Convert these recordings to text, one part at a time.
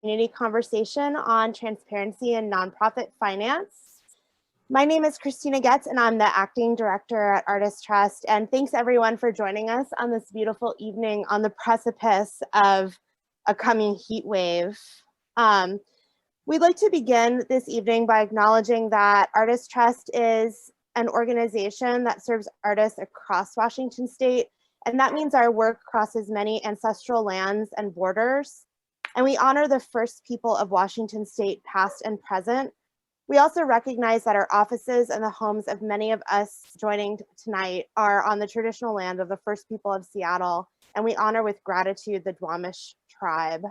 community conversation on transparency and nonprofit finance. My name is Kristina Goetz, and I'm the acting director at Artist Trust. And thanks everyone for joining us on this beautiful evening on the precipice of a coming heat wave. We'd like to begin this evening by acknowledging that Artist Trust is an organization that serves artists across Washington State, and that means our work crosses many ancestral lands and borders. And we honor the first people of Washington State, past and present. We also recognize that our offices and the homes of many of us joining tonight are on the traditional land of the first people of Seattle, and we honor with gratitude the Duwamish tribe.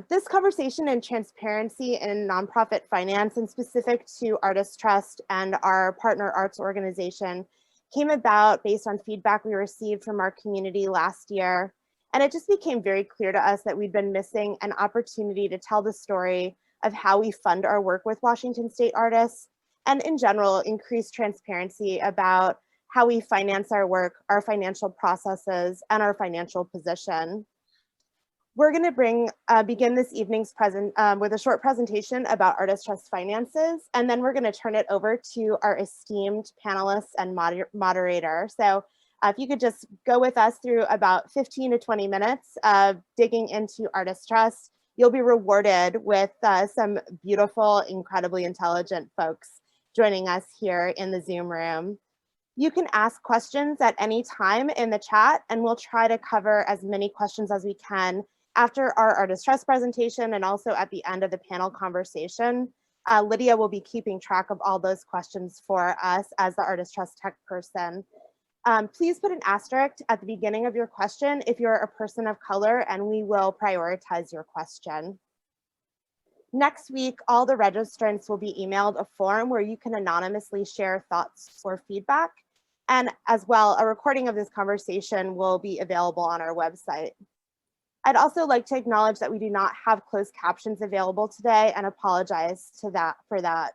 This conversation in transparency in nonprofit finance, and specific to Artist Trust and our partner arts organization, came about based on feedback we received from our community last year. And it just became very clear to us that we'd been missing an opportunity to tell the story of how we fund our work with Washington State artists, and in general, increase transparency about how we finance our work, our financial processes, and our financial position. We're going to begin this evening's with a short presentation about Artist Trust finances, and then we're going to turn it over to our esteemed panelists and moderator. So if you could just go with us through about 15 to 20 minutes of digging into Artist Trust, you'll be rewarded with some beautiful, incredibly intelligent folks joining us here in the Zoom room. You can ask questions at any time in the chat, and we'll try to cover as many questions as we can after our Artist Trust presentation and also at the end of the panel conversation. Lydia will be keeping track of all those questions for us as the Artist Trust tech person. Please put an asterisk at the beginning of your question if you're a person of color, and we will prioritize your question. Next week, all the registrants will be emailed a form where you can anonymously share thoughts or feedback. And as well, a recording of this conversation will be available on our website. I'd also like to acknowledge that we do not have closed captions available today and apologize for that.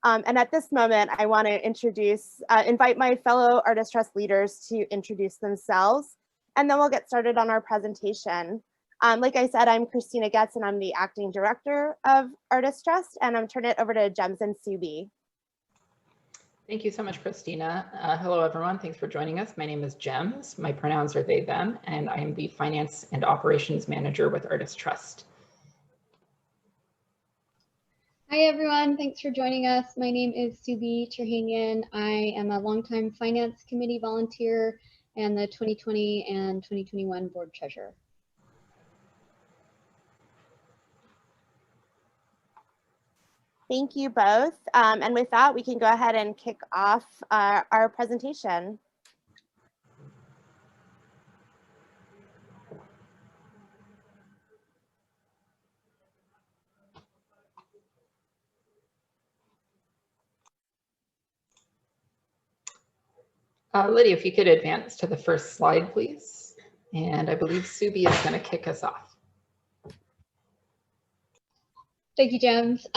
And at this moment, I want to invite my fellow Artist Trust leaders to introduce themselves, and then we'll get started on our presentation. Like I said, I'm Kristina Goetz, and I'm the acting director of Artist Trust, and I'm turning it over to Gems and Subi. Thank you so much, Kristina. Hello, everyone. Thanks for joining us. My name is Gems. My pronouns are they, them, and I am the Finance and Operations Manager with Artist Trust. Hi, everyone. Thanks for joining us. My name is Subi Terhanian. I am a longtime Finance Committee volunteer and the 2020 and 2021 Board Treasurer. Thank you both. And with that, we can go ahead and kick off our presentation. Lydia, if you could advance to the first slide, please. And I believe Subi is going to kick us off. Thank you, Gems.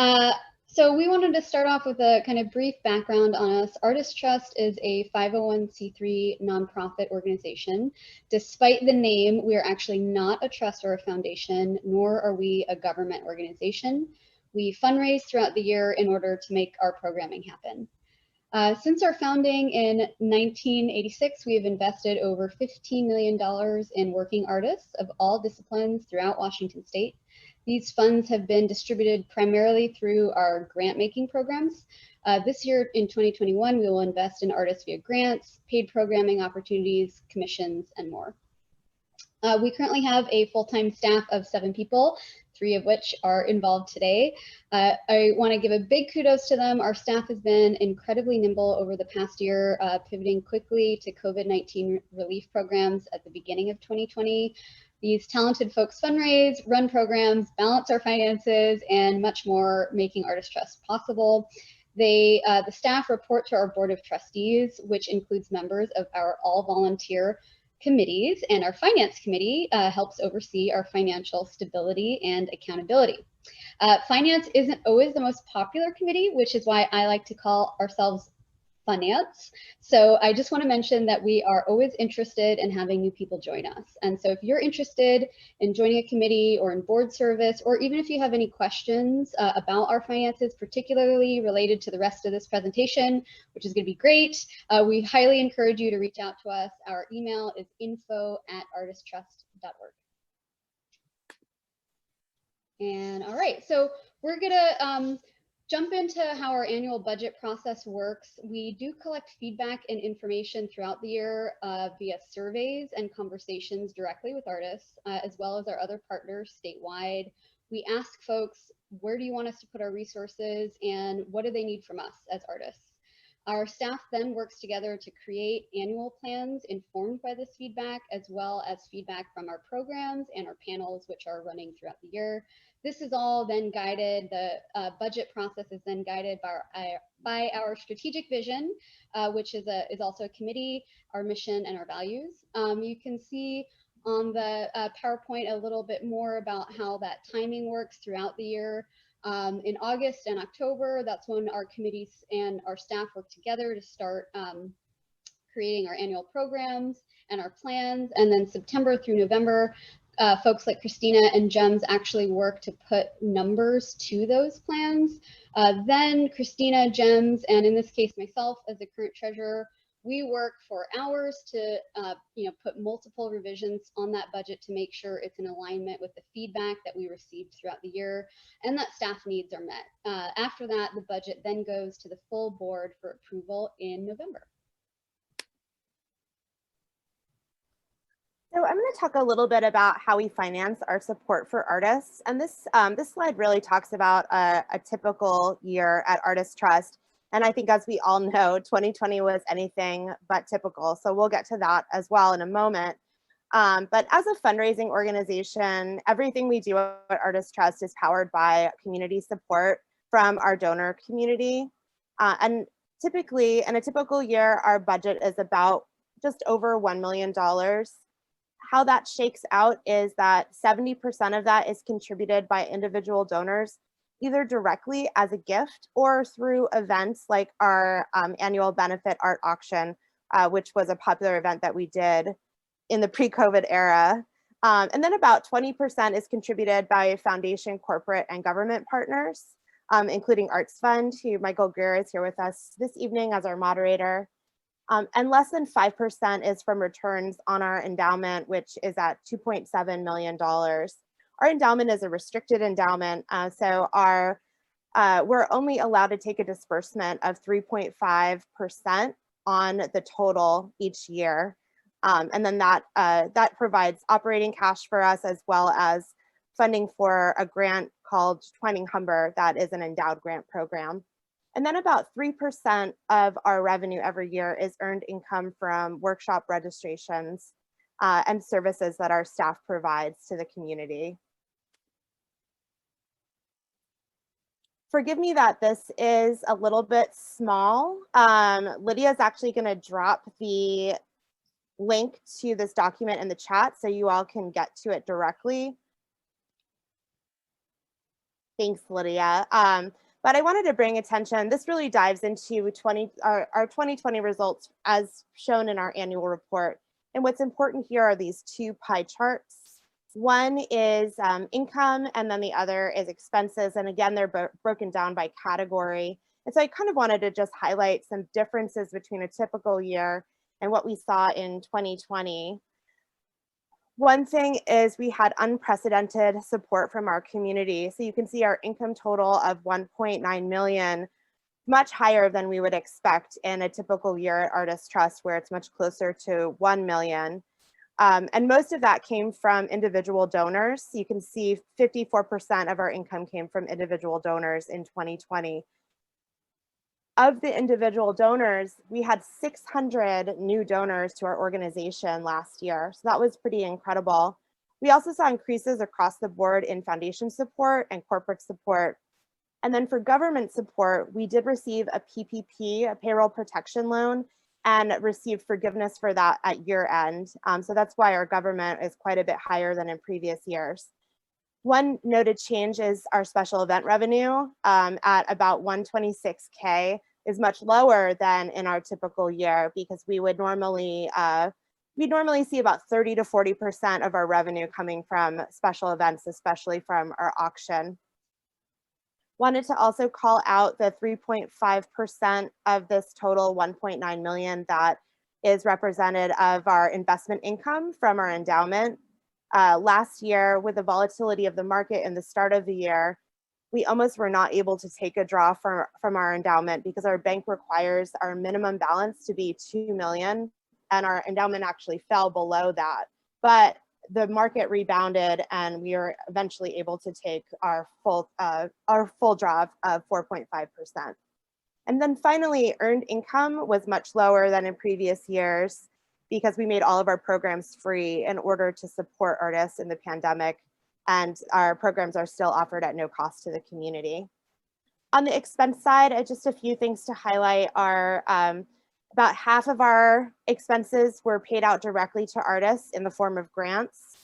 So we wanted to start off with a kind of brief background on us. Artist Trust is a 501c3 nonprofit organization. Despite the name, we are actually not a trust or a foundation, nor are we a government organization. We fundraise throughout the year in order to make our programming happen. Since our founding in 1986, we have invested over $15 million in working artists of all disciplines throughout Washington State. These funds have been distributed primarily through our grant-making programs. This year in 2021, we will invest in artists via grants, paid programming opportunities, commissions, and more. We currently have a full-time staff of 7 people, 3 of which are involved today. I want to give a big kudos to them. Our staff has been incredibly nimble over the past year, pivoting quickly to COVID-19 relief programs at the beginning of 2020. These talented folks fundraise, run programs, balance our finances, and much more, making Artist Trust possible. The staff report to our Board of Trustees, which includes members of our all-volunteer committees, and our finance committee helps oversee our financial stability and accountability. Finance isn't always the most popular committee, which is why I like to call ourselves finance. So I just want to mention that we are always interested in having new people join us. And so if you're interested in joining a committee or in board service, or even if you have any questions about our finances, particularly related to the rest of this presentation, which is going to be great, we highly encourage you to reach out to us. Our email is info@artisttrust.org. And all right, so we're gonna jump into how our annual budget process works. We do collect feedback and information throughout the year via surveys and conversations directly with artists, as well as our other partners statewide. We ask folks, where do you want us to put our resources and what do they need from us as artists? Our staff then works together to create annual plans informed by this feedback, as well as feedback from our programs and our panels, which are running throughout the year. This is all then guided, the budget process is then guided by our strategic vision, which is also a committee, our mission, and our values. You can see on the PowerPoint a little bit more about how that timing works throughout the year. In August and October, that's when our committees and our staff work together to start creating our annual programs and our plans. And then September through November, folks like Kristina and Gems actually work to put numbers to those plans. Then Kristina, Gems, and in this case myself as the current treasurer, we work for hours to put multiple revisions on that budget to make sure it's in alignment with the feedback that we received throughout the year and that staff needs are met. After that, the budget then goes to the full board for approval in November. So I'm going to talk a little bit about how we finance our support for artists. And this slide really talks about a typical year at Artist Trust. And I think, as we all know, 2020 was anything but typical. So we'll get to that as well in a moment. But as a fundraising organization, everything we do at Artist Trust is powered by community support from our donor community. And typically, in a typical year, our budget is about just over $1 million. How that shakes out is that 70% of that is contributed by individual donors, either directly as a gift or through events like our annual benefit art auction, which was a popular event that we did in the pre-COVID era. And then about 20% is contributed by foundation, corporate, and government partners, including ArtsFund, who Michael Greer is here with us this evening as our moderator. And less than 5% is from returns on our endowment, which is at $2.7 million. Our endowment is a restricted endowment, so we're only allowed to take a disbursement of 3.5% on the total each year. And then that provides operating cash for us, as well as funding for a grant called Twining Humber that is an endowed grant program. And then about 3% of our revenue every year is earned income from workshop registrations and services that our staff provides to the community. Forgive me that this is a little bit small. Lydia is actually going to drop the link to this document in the chat so you all can get to it directly. Thanks, Lydia. But I wanted to bring attention, this really dives into our 2020 results as shown in our annual report. And what's important here are these two pie charts. One is income, and then the other is expenses. And again, they're broken down by category. And so I kind of wanted to just highlight some differences between a typical year and what we saw in 2020. One thing is we had unprecedented support from our community. So you can see our income total of 1.9 million, much higher than we would expect in a typical year at Artist Trust, where it's much closer to 1 million. And most of that came from individual donors. You can see 54% of our income came from individual donors in 2020. Of the individual donors, we had 600 new donors to our organization last year. So that was pretty incredible. We also saw increases across the board in foundation support and corporate support. And then for government support, we did receive a PPP, a payroll protection loan, and received forgiveness for that at year end. So that's why our government is quite a bit higher than in previous years. One noted change is our special event revenue at about $126K. is much lower than in our typical year, because we would normally see about 30 to 40% of our revenue coming from special events, especially from our auction. Wanted to also call out the 3.5% of this total 1.9 million that is represented of our investment income from our endowment. Last year, with the volatility of the market in the start of the year, we almost were not able to take a draw from our endowment because our bank requires our minimum balance to be 2 million, and our endowment actually fell below that. But the market rebounded and we were eventually able to take our full draw of 4.5%. And then finally, earned income was much lower than in previous years because we made all of our programs free in order to support artists in the pandemic, and our programs are still offered at no cost to the community. On the expense side, just a few things to highlight are about half of our expenses were paid out directly to artists in the form of grants.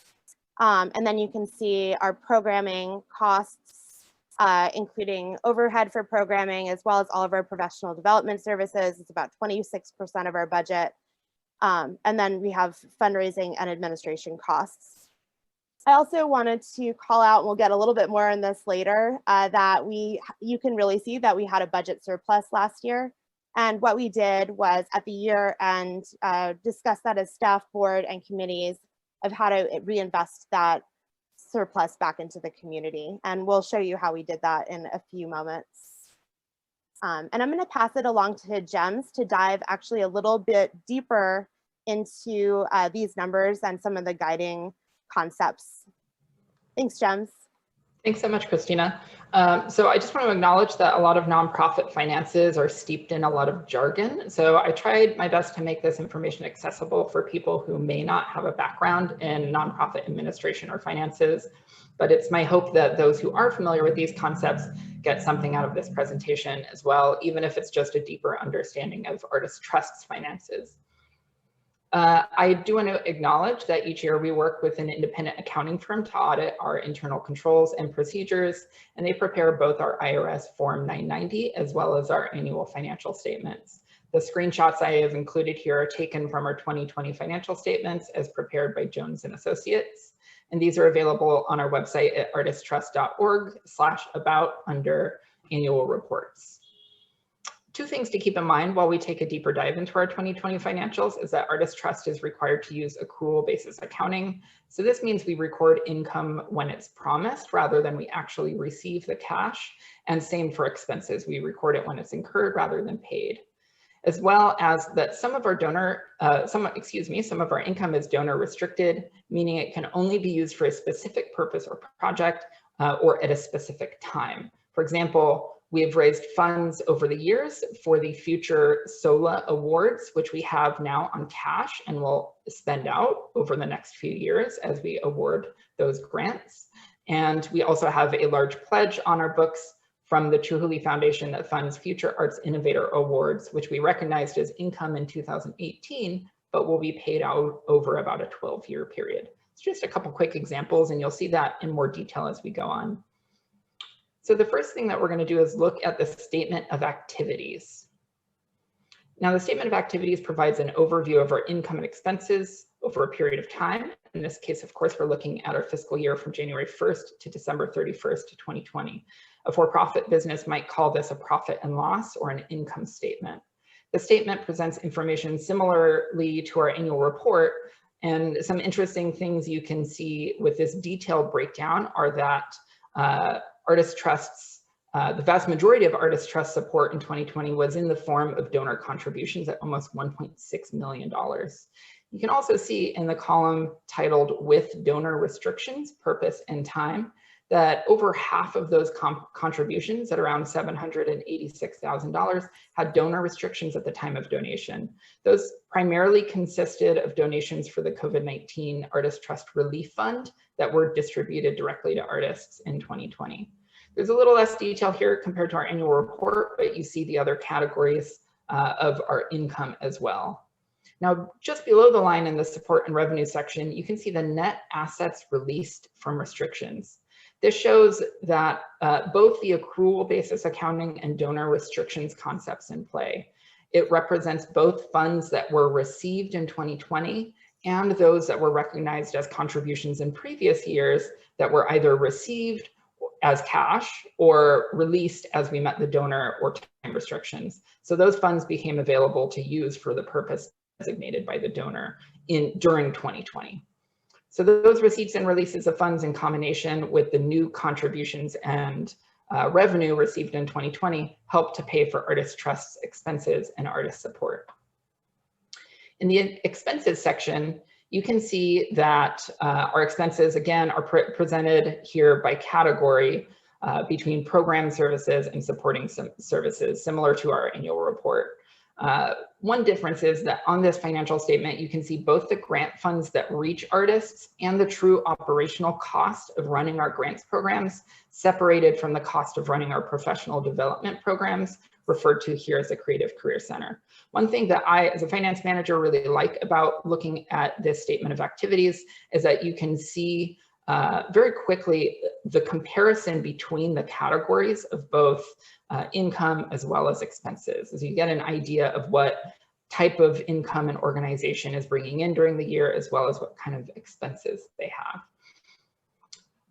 And then you can see our programming costs, including overhead for programming, as well as all of our professional development services. It's about 26% of our budget. And then we have fundraising and administration costs. I also wanted to call out, and we'll get a little bit more on this later, that you can really see that we had a budget surplus last year. And what we did was at the year end, discuss that as staff, board, and committees of how to reinvest that surplus back into the community. And we'll show you how we did that in a few moments. And I'm going to pass it along to Gems to dive actually a little bit deeper into these numbers and some of the guiding concepts. Thanks, Gems. Thanks so much, Kristina. So I just want to acknowledge that a lot of nonprofit finances are steeped in a lot of jargon. So I tried my best to make this information accessible for people who may not have a background in nonprofit administration or finances. But it's my hope that those who are familiar with these concepts get something out of this presentation as well, even if it's just a deeper understanding of Artist Trust's finances. I do want to acknowledge that each year we work with an independent accounting firm to audit our internal controls and procedures, and they prepare both our IRS Form 990 as well as our annual financial statements. The screenshots I have included here are taken from our 2020 financial statements as prepared by Jones & Associates, and these are available on our website at artisttrust.org/about under annual reports. Two things to keep in mind while we take a deeper dive into our 2020 financials is that Artist Trust is required to use accrual basis accounting. So this means we record income when it's promised rather than we actually receive the cash. And same for expenses. We record it when it's incurred rather than paid. As well as that some of our some of our income is donor restricted, meaning it can only be used for a specific purpose or project or at a specific time. For example, we have raised funds over the years for the future SOLA awards, which we have now on cash and will spend out over the next few years as we award those grants. And we also have a large pledge on our books from the Chihuly Foundation that funds Future Arts Innovator Awards, which we recognized as income in 2018, but will be paid out over about a 12-year period. It's just a couple quick examples, and you'll see that in more detail as we go on. So the first thing that we're going to do is look at the statement of activities. Now, the statement of activities provides an overview of our income and expenses over a period of time. In this case, of course, we're looking at our fiscal year from January 1st to December 31st, 2020. A for-profit business might call this a profit and loss or an income statement. The statement presents information similarly to our annual report, and some interesting things you can see with this detailed breakdown are that Artist Trust's, the vast majority of Artist Trust support in 2020 was in the form of donor contributions at almost $1.6 million. You can also see in the column titled With Donor Restrictions, Purpose and Time, that over half of those contributions at around $786,000 had donor restrictions at the time of donation. Those primarily consisted of donations for the COVID-19 Artist Trust Relief Fund that were distributed directly to artists in 2020. There's a little less detail here compared to our annual report, but you see the other categories of our income as well. Now, just below the line in the support and revenue section, you can see the net assets released from restrictions. This shows that both the accrual basis accounting and donor restrictions concepts in play. It represents both funds that were received in 2020 and those that were recognized as contributions in previous years that were either received as cash or released as we met the donor or time restrictions. So those funds became available to use for the purpose designated by the donor during 2020. So those receipts and releases of funds in combination with the new contributions and revenue received in 2020 helped to pay for Artist Trust's expenses and artist support. In the expenses section, you can see that our expenses, again, are presented here by category between program services and supporting services, similar to our annual report. One difference is that on this financial statement, you can see both the grant funds that reach artists and the true operational cost of running our grants programs, separated from the cost of running our professional development programs, referred to here as a Creative Career Center. One thing that I, as a finance manager, really like about looking at this statement of activities is that you can see very quickly the comparison between the categories of both income as well as expenses, as you get an idea of what type of income an organization is bringing in during the year, as well as what kind of expenses they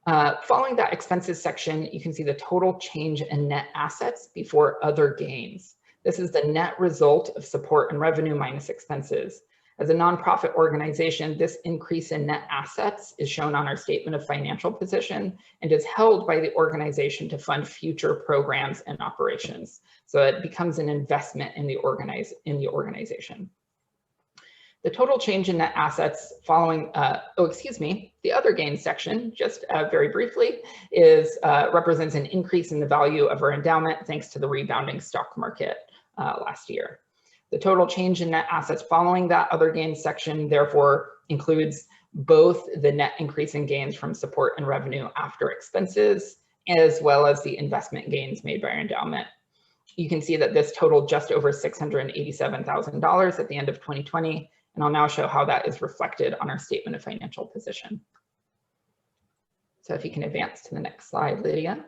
have. Following that expenses section, you can see the total change in net assets before other gains. This is the net result of support and revenue minus expenses. As a nonprofit organization, this increase in net assets is shown on our statement of financial position and is held by the organization to fund future programs and operations. So it becomes an investment in the organization. The total change in net assets following, the other gains section, just very briefly, represents an increase in the value of our endowment thanks to the rebounding stock market last year. The total change in net assets following that other gains section, therefore, includes both the net increase in gains from support and revenue after expenses, as well as the investment gains made by our endowment. You can see that this totaled just over $687,000 at the end of 2020, and I'll now show how that is reflected on our statement of financial position. So if you can advance to the next slide, Lydia.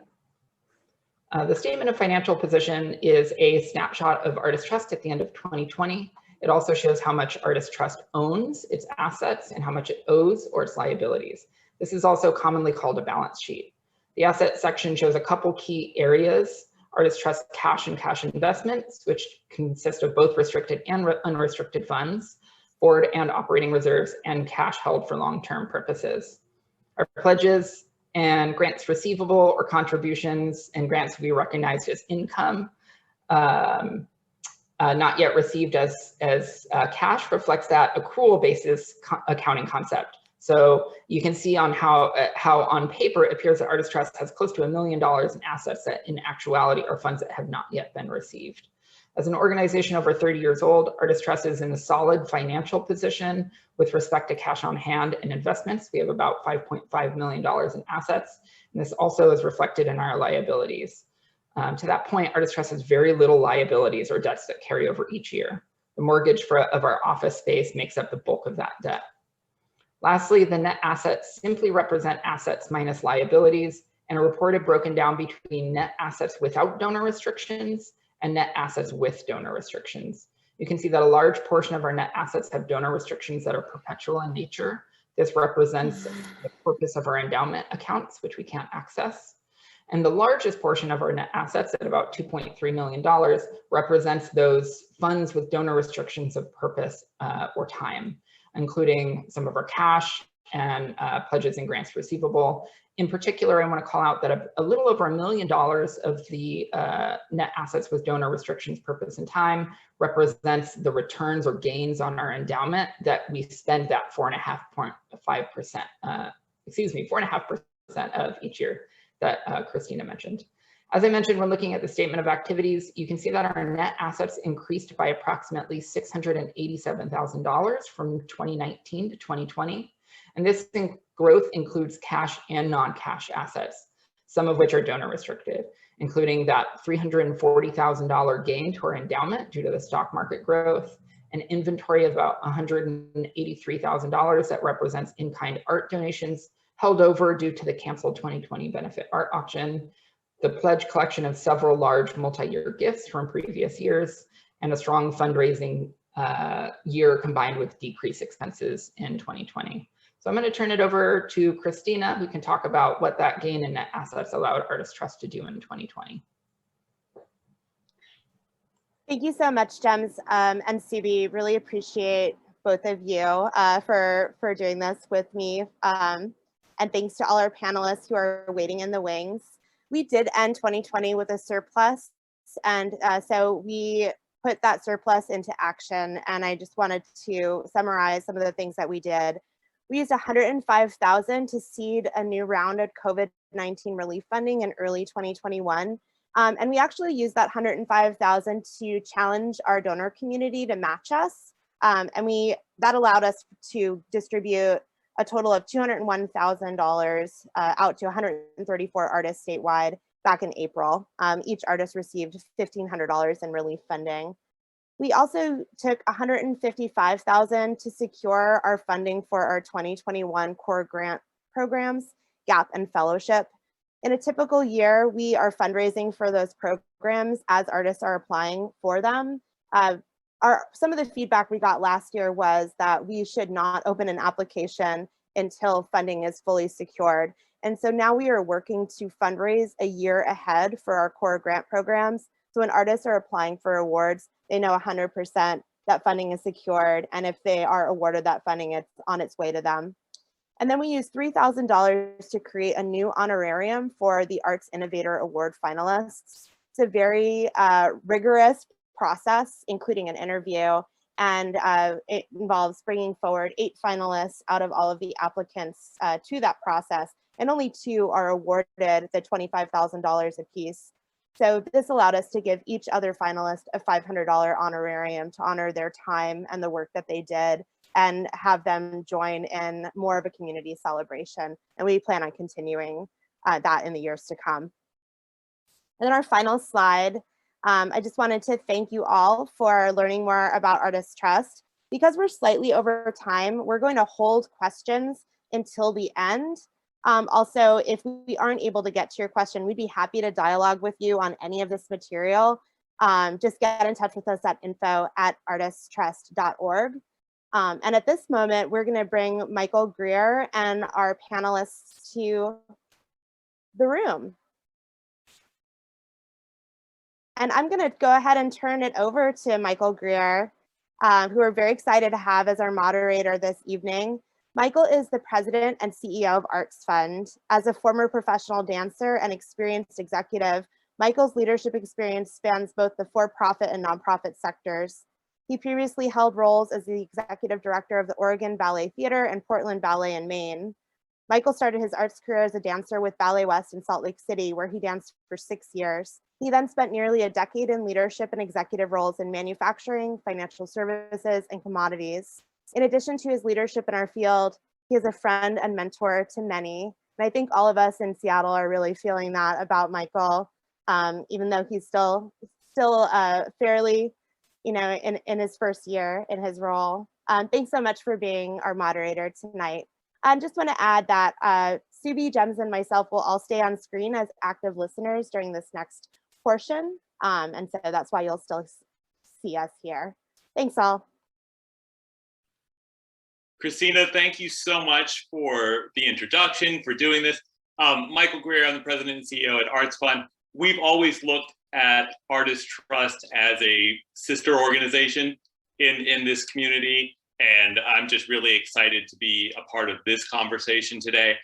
The statement of financial position is a snapshot of Artist Trust at the end of 2020. It also shows how much Artist Trust owns, its assets, and how much it owes or its liabilities. This is also commonly called a balance sheet. The asset section shows a couple key areas: Artist Trust cash and cash investments, which consist of both restricted and unrestricted funds, board and operating reserves, and cash held for long-term purposes. Our pledges and grants receivable or contributions and grants to be recognized as income, not yet received as cash, reflects that accrual basis accounting concept. So you can see on how on paper it appears that Artist Trust has close to $1 million in assets that in actuality are funds that have not yet been received. As an organization over 30 years old, Artist Trust is in a solid financial position with respect to cash on hand and investments. We have about $5.5 million in assets, and this also is reflected in our liabilities. To that point, Artist Trust has very little liabilities or debts that carry over each year. The mortgage of our office space makes up the bulk of that debt. Lastly, the net assets simply represent assets minus liabilities and are reported broken down between net assets without donor restrictions and net assets with donor restrictions. You can see that a large portion of our net assets have donor restrictions that are perpetual in nature. This represents the purpose of our endowment accounts, which we can't access. And the largest portion of our net assets, at about $2.3 million, represents those funds with donor restrictions of purpose or time, including some of our cash and pledges and grants receivable. In particular, I want to call out that a little over $1 million of the net assets with donor restrictions, purpose, and time represents the returns or gains on our endowment that we spend that 4.5% of each year that Kristina mentioned. As I mentioned, when looking at the statement of activities, you can see that our net assets increased by approximately $687,000 from 2019 to 2020. And this growth includes cash and non-cash assets, some of which are donor restricted, including that $340,000 gain to our endowment due to the stock market growth, an inventory of about $183,000 that represents in-kind art donations held over due to the canceled 2020 benefit art auction, the pledge collection of several large multi-year gifts from previous years, and a strong fundraising year combined with decreased expenses in 2020. So I'm going to turn it over to Kristina, who can talk about what that gain in net assets allowed Artist Trust to do in 2020. Thank you so much, Gems and Subi. Really appreciate both of you for doing this with me. And thanks to all our panelists who are waiting in the wings. We did end 2020 with a surplus, and so we put that surplus into action. And I just wanted to summarize some of the things that we did. We used $105,000 to seed a new round of COVID-19 relief funding in early 2021. And we actually used that $105,000 to challenge our donor community to match us. And that allowed us to distribute a total of $201,000 out to 134 artists statewide back in April. Each artist received $1,500 in relief funding. We also took $155,000 to secure our funding for our 2021 core grant programs, GAP and Fellowship. In a typical year, we are fundraising for those programs as artists are applying for them. Some of the feedback we got last year was that we should not open an application until funding is fully secured. And so now we are working to fundraise a year ahead for our core grant programs. So when artists are applying for awards, they know 100% that funding is secured. And if they are awarded that funding, it's on its way to them. And then we used $3,000 to create a new honorarium for the Arts Innovator Award finalists. It's a very rigorous process, including an interview, and it involves bringing forward 8 finalists out of all of the applicants to that process, and only 2 are awarded the $25,000 apiece. So this allowed us to give each other finalist a $500 honorarium to honor their time and the work that they did, and have them join in more of a community celebration. And we plan on continuing that in the years to come. And then our final slide, I just wanted to thank you all for learning more about Artist Trust. Because we're slightly over time, we're going to hold questions until the end. Also, if we aren't able to get to your question, we'd be happy to dialogue with you on any of this material. Just get in touch with us at info@artisttrust.org. And at this moment, we're going to bring Michael Greer and our panelists to the room. And I'm going to go ahead and turn it over to Michael Greer, who we're very excited to have as our moderator this evening. Michael is the president and CEO of ArtsFund. As a former professional dancer and experienced executive, Michael's leadership experience spans both the for-profit and nonprofit sectors. He previously held roles as the executive director of the Oregon Ballet Theater and Portland Ballet in Maine. Michael started his arts career as a dancer with Ballet West in Salt Lake City, where he danced for 6 years. He then spent nearly a decade in leadership and executive roles in manufacturing, financial services, and commodities. In addition to his leadership in our field, he is a friend and mentor to many. And I think all of us in Seattle are really feeling that about Michael, even though he's still fairly, in his first year in his role. Thanks so much for being our moderator tonight. I just want to add that Subi, Gems, and myself will all stay on screen as active listeners during this next portion. And so that's why you'll still see us here. Thanks all. Kristina, thank you so much for the introduction, for doing this. Michael Greer, I'm the president and CEO at ArtsFund. We've always looked at Artist Trust as a sister organization in this community, and I'm just really excited to be a part of this conversation today.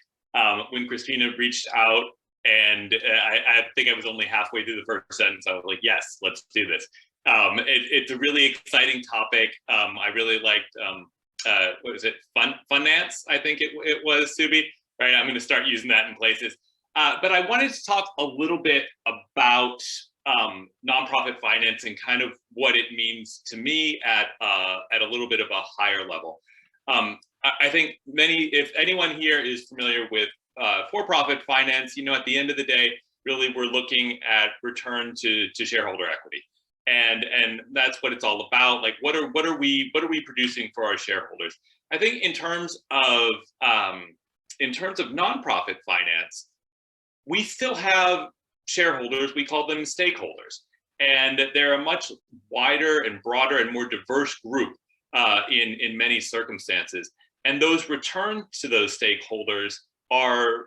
When Kristina reached out, and I think I was only halfway through the first sentence, I was like, yes, let's do this. It's a really exciting topic. I really liked, what was it, Finance, I think it was, Subi, right? I'm going to start using that in places. But I wanted to talk a little bit about nonprofit finance and kind of what it means to me at a little bit of a higher level. I think if anyone here is familiar with for-profit finance, at the end of the day, really we're looking at return to shareholder equity. And that's what it's all about. Like, what are we producing for our shareholders? I think in terms of in terms of nonprofit finance, we still have shareholders, we call them stakeholders. And they're a much wider and broader and more diverse group in many circumstances. And those returns to those stakeholders are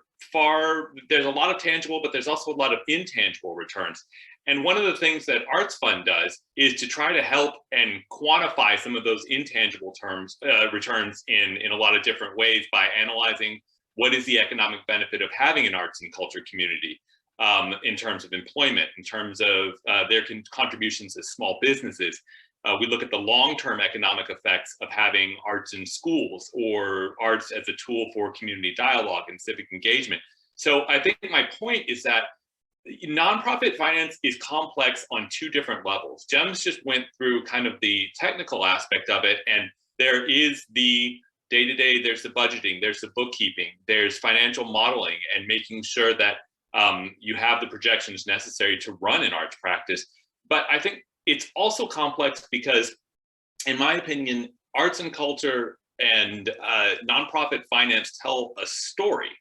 there's a lot of tangible, but there's also a lot of intangible returns. And one of the things that ArtsFund does is to try to help and quantify some of those intangible returns in a lot of different ways by analyzing what is the economic benefit of having an arts and culture community in terms of employment, in terms of their contributions as small businesses. We look at the long-term economic effects of having arts in schools or arts as a tool for community dialogue and civic engagement. So I think my point is that nonprofit finance is complex on two different levels. Gems just went through kind of the technical aspect of it, and there is the day-to-day, there's the budgeting, there's the bookkeeping, there's financial modeling and making sure that you have the projections necessary to run an arts practice. But I think it's also complex because, in my opinion, arts and culture and nonprofit finance tell a story.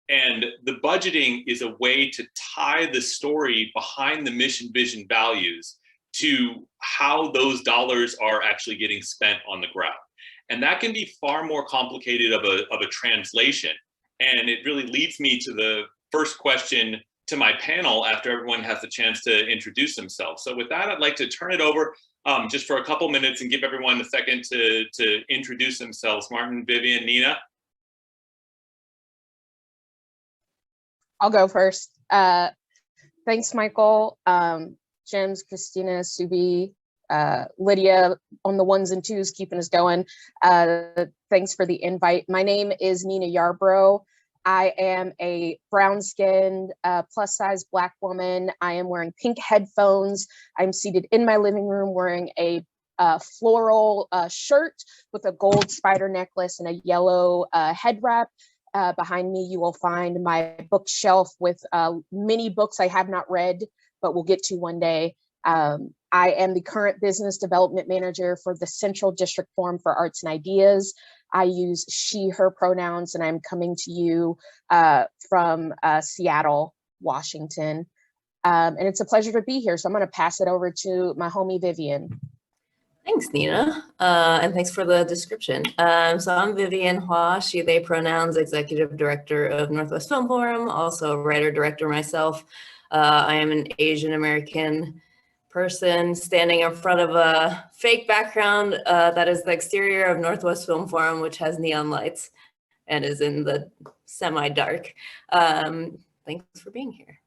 And the budgeting is a way to tie the story behind the mission, vision, values to how those dollars are actually getting spent on the ground. And that can be far more complicated of a translation. And it really leads me to the first question to my panel after everyone has the chance to introduce themselves. So with that, I'd like to turn it over just for a couple minutes and give everyone a second to introduce themselves. Martin, Vivian, Nina. I'll go first. Thanks, Michael. Gems, Kristina, Subi, Lydia on the ones and twos, keeping us going. Thanks for the invite. My name is Nina Yarbrough. I am a brown-skinned, plus-size Black woman. I am wearing pink headphones. I'm seated in my living room wearing a floral shirt with a gold spider necklace and a yellow head wrap. Behind me, you will find my bookshelf with many books I have not read, but we'll get to one day. I am the current business development manager for the Central District Forum for Arts and Ideas. I use she, her pronouns, and I'm coming to you from Seattle, Washington. And it's a pleasure to be here. So I'm going to pass it over to my homie, Vivian. Thanks, Nina, and thanks for the description. So I'm Vivian Hua, she, they pronouns, Executive Director of Northwest Film Forum, also writer, director myself. I am an Asian American person standing in front of a fake background that is the exterior of Northwest Film Forum, which has neon lights and is in the semi-dark. Thanks for being here.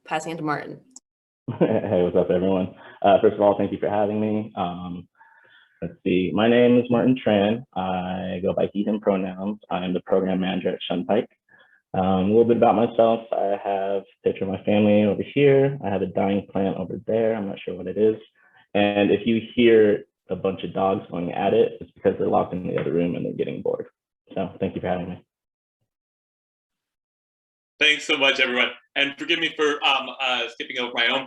Passing it to Martin. Hey, what's up, everyone? First of all, thank you for having me. Let's see, my name is Martin Tran. I go by he, him pronouns. I am the program manager at Shunpike. A little bit about myself. I have a picture of my family over here. I have a dying plant over there. I'm not sure what it is. And if you hear a bunch of dogs going at it, it's because they're locked in the other room and they're getting bored. So thank you for having me. Thanks so much, everyone. And forgive me for skipping over my own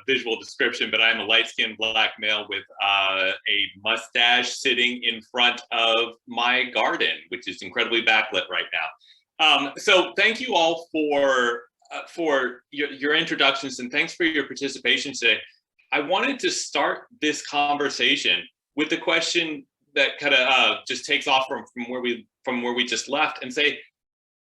visual description, but I'm a light-skinned Black male with a mustache sitting in front of my garden, which is incredibly backlit right now. So thank you all for your introductions, and thanks for your participation today. I wanted to start this conversation with the question that kind of just takes off from where we just left, and say,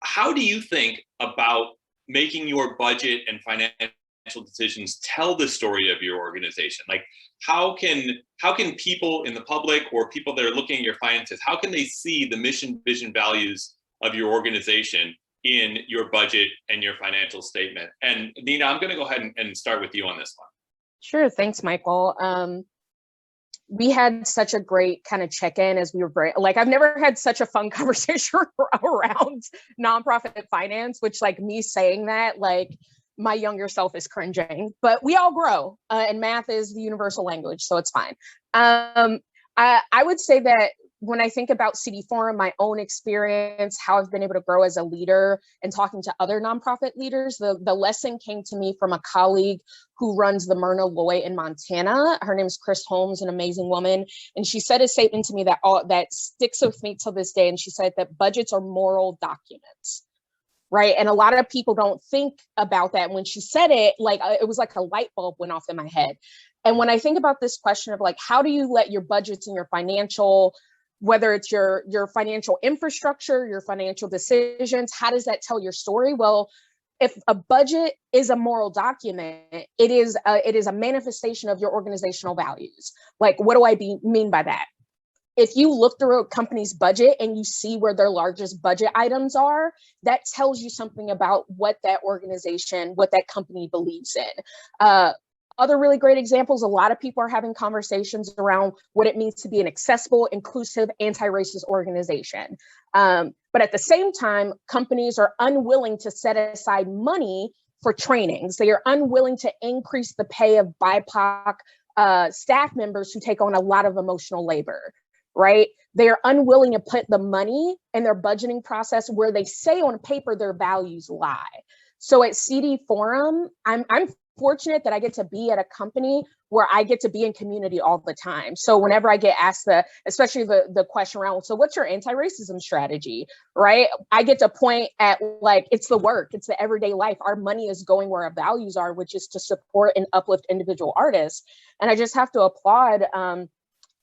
how do you think about making your budget and financial decisions tell the story of your organization? Like, how can people in the public or people that are looking at your finances, how can they see the mission, vision, values of your organization in your budget and your financial statement? And Nina, I'm going to go ahead and start with you on this one. Sure, thanks, Michael. We had such a great kind of check-in as we were like, I've never had such a fun conversation around nonprofit finance, which, like, me saying that, like, my younger self is cringing, but we all grow, and math is the universal language, so it's fine. I would say that when I think about CD Forum, my own experience, how I've been able to grow as a leader and talking to other nonprofit leaders, the lesson came to me from a colleague who runs the Myrna Loy in Montana. Her name is Chris Holmes, an amazing woman. And she said a statement to me that sticks with me till this day. And she said that budgets are moral documents. Right. And a lot of people don't think about that. When she said it, like it was like a light bulb went off in my head. And when I think about this question of like, how do you let your budgets and your financial, whether it's your financial infrastructure, your financial decisions, how does that tell your story? Well, if a budget is a moral document, it is a manifestation of your organizational values. Like, what do I mean by that? If you look through a company's budget and you see where their largest budget items are, that tells you something about what that organization, what that company believes in. Other really great examples, a lot of people are having conversations around what it means to be an accessible, inclusive, anti-racist organization. But at the same time, companies are unwilling to set aside money for trainings. They are unwilling to increase the pay of BIPOC staff members who take on a lot of emotional labor, right? They are unwilling to put the money in their budgeting process where they say on paper their values lie. So at CD Forum, I'm fortunate that I get to be at a company where I get to be in community all the time. So whenever I get asked especially the question around, so what's your anti-racism strategy, right? I get to point at like, it's the work, it's the everyday life. Our money is going where our values are, which is to support and uplift individual artists. And I just have to applaud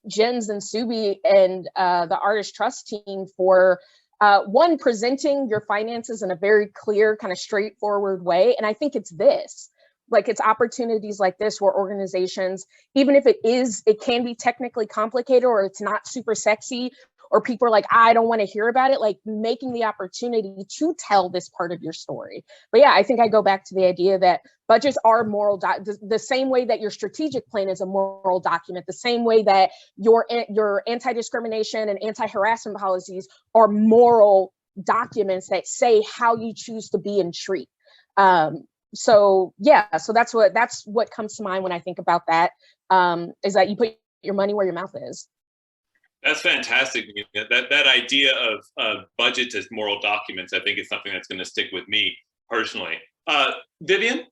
Jens and Subi and the Artist Trust team for one, presenting your finances in a very clear, kind of straightforward way. And I think it's this. Like it's opportunities like this where organizations, even if it can be technically complicated or it's not super sexy or people are like, I don't want to hear about it, like making the opportunity to tell this part of your story. But yeah, I think I go back to the idea that budgets are moral, the same way that your strategic plan is a moral document, the same way that your anti-discrimination and anti-harassment policies are moral documents that say how you choose to be and treat. So that's what comes to mind when I think about that, is that you put your money where your mouth is. That's fantastic. That idea of budgets as moral documents, I think is something that's going to stick with me personally. Vivian?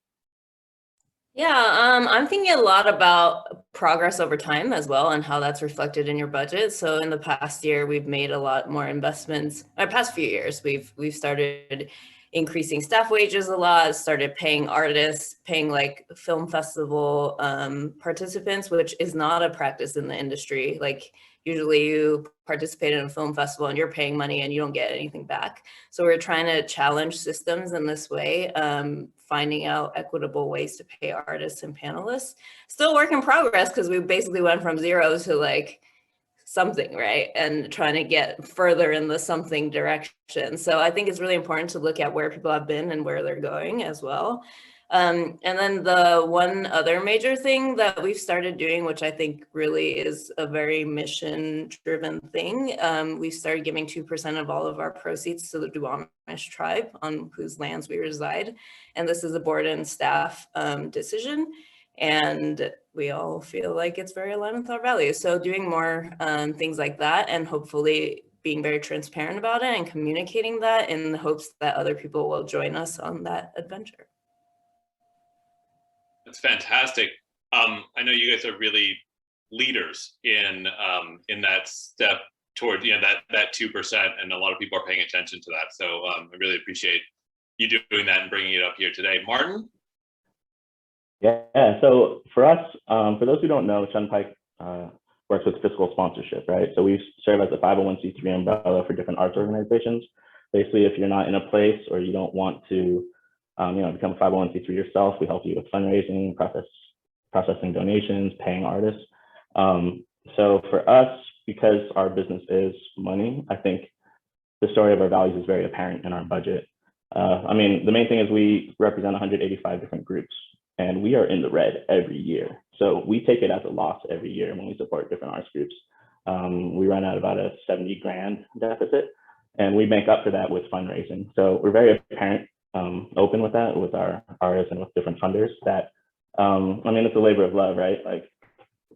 Yeah, I'm thinking a lot about progress over time as well and how that's reflected in your budget. So in the past year, we've made a lot more investments. Past few years, we've started increasing staff wages a lot, started paying artists, paying like film festival participants, which is not a practice in the industry. Like usually you participate in a film festival and you're paying money and you don't get anything back. So we're trying to challenge systems in this way, finding out equitable ways to pay artists and panelists. Still work in progress because we basically went from zero to like something, right? And trying to get further in the something direction. So I think it's really important to look at where people have been and where they're going as well. And then the one other major thing that we've started doing, which I think really is a very mission-driven thing, we started giving 2% of all of our proceeds to the Duwamish tribe on whose lands we reside. And this is a board and staff decision. And we all feel like it's very aligned with our values. So doing more things like that and hopefully being very transparent about it and communicating that in the hopes that other people will join us on that adventure. That's fantastic. I know you guys are really leaders in that step toward that 2%, and a lot of people are paying attention to that. So I really appreciate you doing that and bringing it up here today. Martin? Yeah, so for us, for those who don't know, Shunpike works with fiscal sponsorship, right? So we serve as a 501c3 umbrella for different arts organizations. Basically, if you're not in a place or you don't want to become a 501c3 yourself, we help you with fundraising, processing donations, paying artists. So for us, because our business is money, I think the story of our values is very apparent in our budget. The main thing is we represent 185 different groups, and we are in the red every year. So we take it as a loss every year when we support different arts groups. We run out about a 70 grand deficit, and we make up for that with fundraising. So we're very apparent, open with that, with our artists and with different funders that, it's a labor of love, right? Like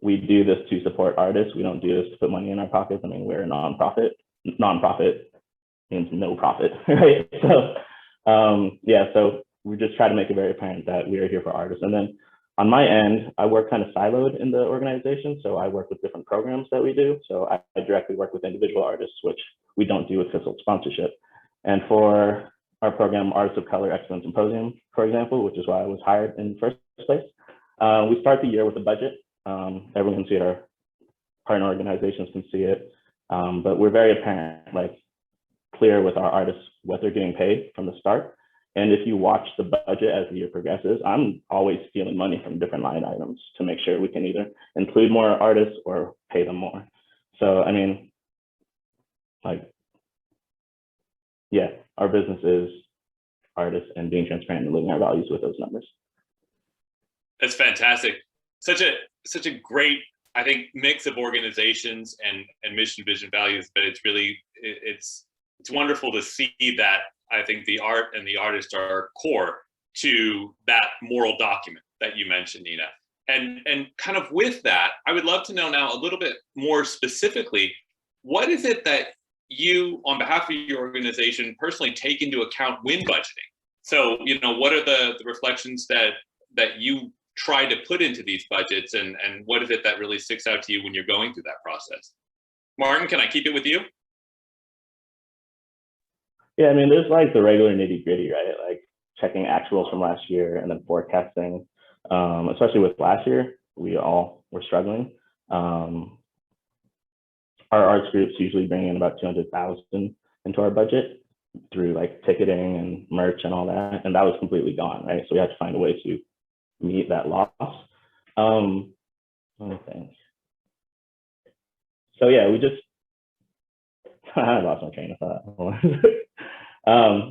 we do this to support artists. We don't do this to put money in our pockets. I mean, we're a nonprofit. Nonprofit means no profit, right? So yeah, so we just try to make it very apparent that we are here for artists. And then on my end, I work kind of siloed in the organization. So I work with different programs that we do. So I directly work with individual artists, which we don't do with official sponsorship. And for our program, Artists of Color Excellence Symposium, for example, which is why I was hired in the first place, we start the year with a budget. Everyone can see it, our partner organizations can see it, but we're very apparent, like clear with our artists what they're getting paid from the start. And if you watch the budget as the year progresses, I'm always stealing money from different line items to make sure we can either include more artists or pay them more. So, I mean, like, yeah, our business is artists and being transparent and living our values with those numbers. That's fantastic. Such a great, I think, mix of organizations and mission, vision, values, but it's really, it's wonderful to see that I think the art and the artist are core to that moral document that you mentioned, Nina. And kind of with that, I would love to know now a little bit more specifically, what is it that you, on behalf of your organization, personally take into account when budgeting? So, you know, what are the reflections that you try to put into these budgets, and what is it that really sticks out to you when you're going through that process? Martin, can I keep it with you? Yeah, I mean, there's like the regular nitty gritty, right? Like checking actuals from last year and then forecasting. Especially with last year, we all were struggling. Our arts groups usually bring in about 200,000 into our budget through like ticketing and merch and all that, and that was completely gone, right? So we had to find a way to meet that loss. Let me think. So yeah, we just I lost my train of thought.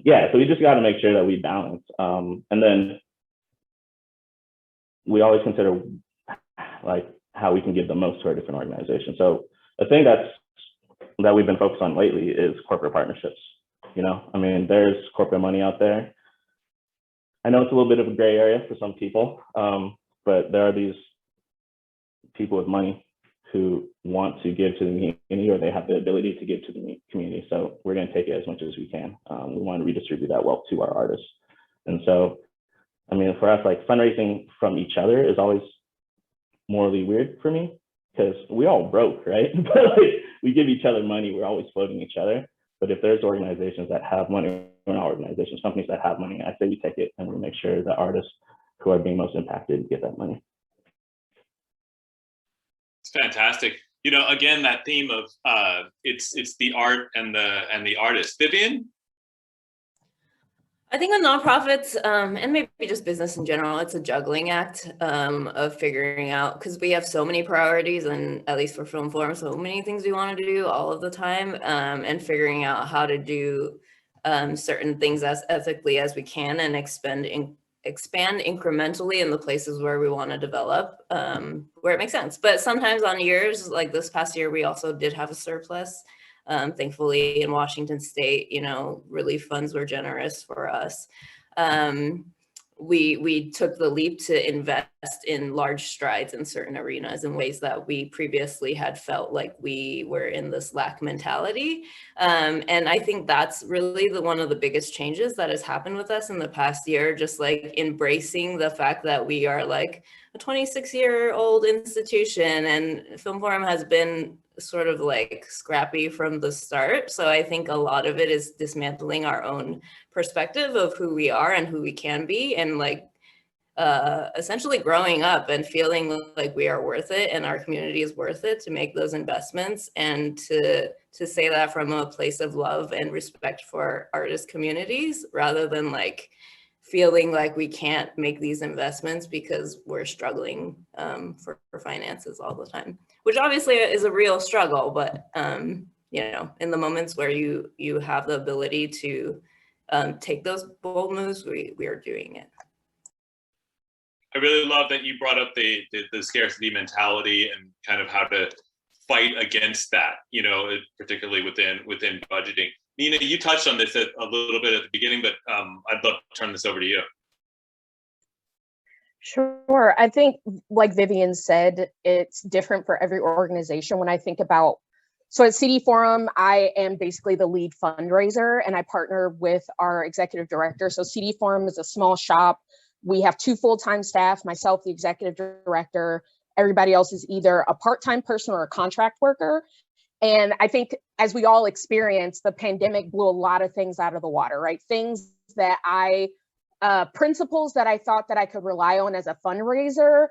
Yeah, so we just got to make sure that we balance, and then we always consider like how we can give the most to our different organizations. So the thing that we've been focused on lately is corporate partnerships. You know, I mean, there's corporate money out there. I know it's a little bit of a gray area for some people, but there are these people with money who want to give to the community, or they have the ability to give to the community. So we're going to take it as much as we can. We want to redistribute that wealth to our artists. And so, I mean, for us, like fundraising from each other is always morally weird for me, because we all broke, right? But like, we give each other money, we're always floating each other. But if there's organizations that have money, or not organizations, companies that have money, I say we take it and we make sure the artists who are being most impacted get that money. It's fantastic. You know, again, that theme of it's the art and the artist. Vivian? I think on nonprofits, and maybe just business in general, it's a juggling act of figuring out, because we have so many priorities, and at least for Film Forum, so many things we want to do all of the time, and figuring out how to do certain things as ethically as we can and expand incrementally in the places where we want to develop, where it makes sense. But sometimes on years, like this past year, we also did have a surplus. Thankfully, in Washington State, you know, relief funds were generous for us. We took the leap to invest in large strides in certain arenas in ways that we previously had felt like we were in this lack mentality. And I think that's really one of the biggest changes that has happened with us in the past year, just like embracing the fact that we are like a 26-year-old institution, and Film Forum has been sort of like scrappy from the start. So I think a lot of it is dismantling our own perspective of who we are and who we can be, and like essentially growing up and feeling like we are worth it and our community is worth it to make those investments, and to say that from a place of love and respect for artist communities, rather than like feeling like we can't make these investments because we're struggling for finances all the time, which obviously is a real struggle. But you know, in the moments where you have the ability to take those bold moves, we are doing it. I really love that you brought up the scarcity mentality and kind of how to fight against that, you know, particularly within budgeting. Nina, you touched on this a little bit at the beginning, but I'd love to turn this over to you. Sure. I think, like Vivian said, it's different for every organization. When I think about, so at CD Forum, I am basically the lead fundraiser, and I partner with our executive director. So CD Forum is a small shop. We have 2 full-time staff, myself, the executive director. Everybody else is either a part-time person or a contract worker. And I think, as we all experienced, the pandemic blew a lot of things out of the water, right? Things that principles that I thought that I could rely on as a fundraiser,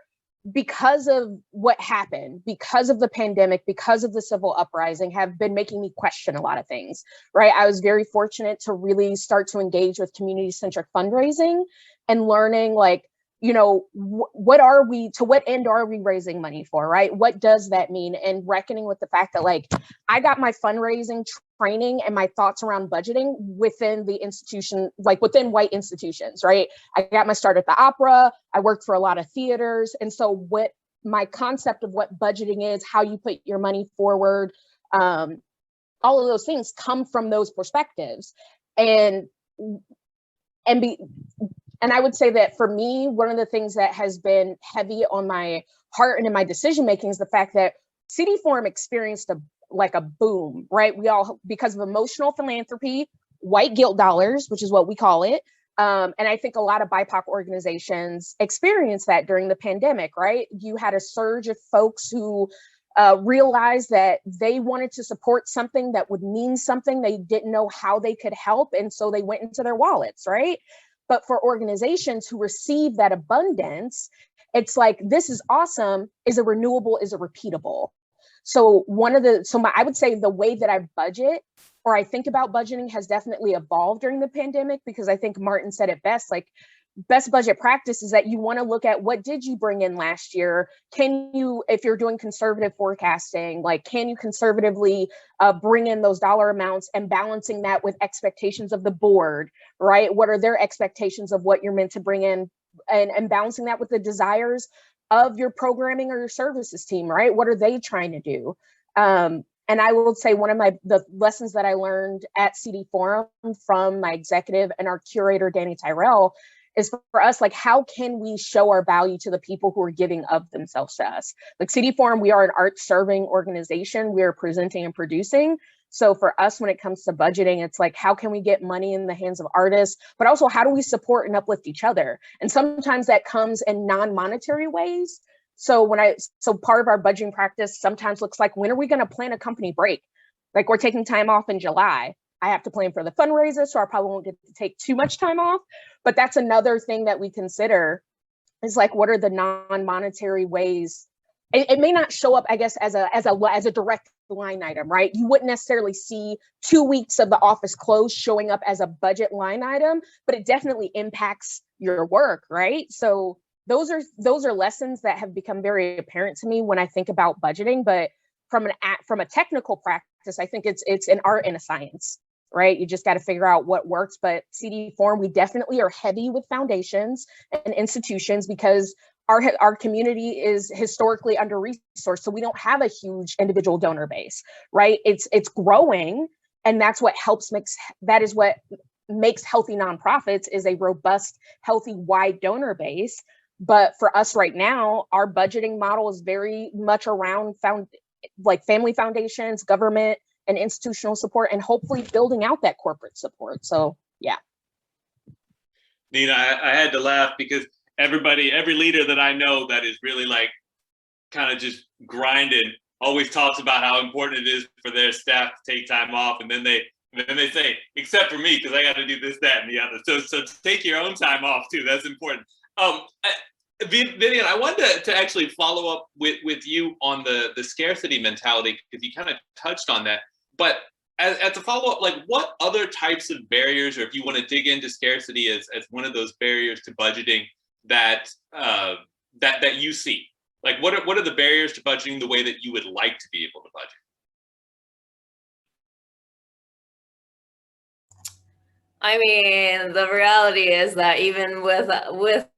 because of what happened, because of the pandemic, because of the civil uprising, have been making me question a lot of things, right? I was very fortunate to really start to engage with community-centric fundraising and learning, like, you know, to what end are we raising money for, right? What does that mean? And reckoning with the fact that, like, I got my fundraising training and my thoughts around budgeting within the institution, like within white institutions, right? I got my start at the opera. I worked for a lot of theaters. And so what my concept of what budgeting is, how you put your money forward, all of those things come from those perspectives. And I would say that for me, one of the things that has been heavy on my heart and in my decision-making is the fact that CD Forum experienced a boom, right? We all, because of emotional philanthropy, white guilt dollars, which is what we call it. And I think a lot of BIPOC organizations experienced that during the pandemic, right? You had a surge of folks who realized that they wanted to support something that would mean something. They didn't know how they could help. And so they went into their wallets, right? But for organizations who receive that abundance, it's like, this is awesome. Is it renewable? Is it repeatable? So I would say the way that I budget, or I think about budgeting, has definitely evolved during the pandemic, because I think Martin said it best, like, best budget practice is that you want to look at what did you bring in last year? Can you, if you're doing conservative forecasting, like, can you conservatively bring in those dollar amounts and balancing that with expectations of the board, right? What are their expectations of what you're meant to bring in, and balancing that with the desires of your programming or your services team, right? What are they trying to do? And I will say one of the lessons that I learned at CD Forum from my executive and our curator, Danny Tyrell, is for us, like, how can we show our value to the people who are giving of themselves to us? Like, CD Forum, we are an art serving organization. We are presenting and producing. So for us, when it comes to budgeting, it's like, how can we get money in the hands of artists, but also how do we support and uplift each other? And sometimes that comes in non-monetary ways. So part of our budgeting practice sometimes looks like, when are we going to plan a company break? Like, we're taking time off in July. I have to plan for the fundraiser, so I probably won't get to take too much time off. But that's another thing that we consider, is like, what are the non-monetary ways? It may not show up, I guess, as a direct line item, right? You wouldn't necessarily see 2 weeks of the office closed showing up as a budget line item, but it definitely impacts your work, right? So those are lessons that have become very apparent to me when I think about budgeting. But from a technical practice, I think it's an art and a science, right? You just got to figure out what works. But CD Forum, we definitely are heavy with foundations and institutions, because our community is historically under-resourced. So we don't have a huge individual donor base, right? It's growing, and that is what makes healthy nonprofits, is a robust, healthy, wide donor base. But for us right now, our budgeting model is very much around family foundations, government, and institutional support, and hopefully building out that corporate support. So yeah. Nina, I had to laugh because every leader that I know that is really, like, kind of just grinding always talks about how important it is for their staff to take time off, and then they say, except for me, because I got to do this, that, and the other. So take your own time off too. That's important. Vivian, I wanted to actually follow up with you on the scarcity mentality, because you kind of touched on that. But as a follow-up, like, what other types of barriers, or if you want to dig into scarcity as one of those barriers to budgeting that you see? Like, what are the barriers to budgeting the way that you would like to be able to budget? I mean, the reality is that even without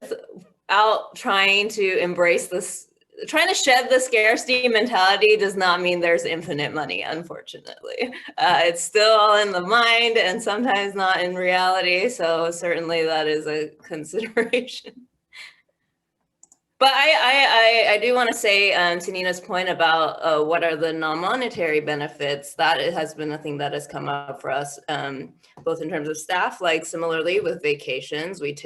trying to embrace this, trying to shed the scarcity mentality does not mean there's infinite money, unfortunately. It's still all in the mind and sometimes not in reality. So certainly that is a consideration. But I do want to say to Nina's point about what are the non-monetary benefits, that it has been a thing that has come up for us, both in terms of staff, like similarly with vacations, we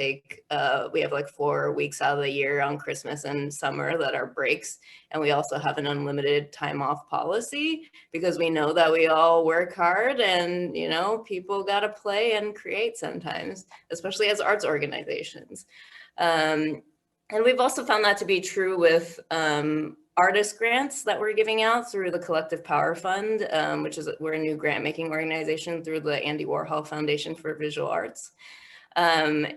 have like 4 weeks out of the year on Christmas and summer that are breaks. And we also have an unlimited time off policy because we know that we all work hard and, you know, people got to play and create sometimes, especially as arts organizations. And we've also found that to be true with artist grants that we're giving out through the Collective Power Fund, we're a new grant making organization through the Andy Warhol Foundation for Visual Arts. And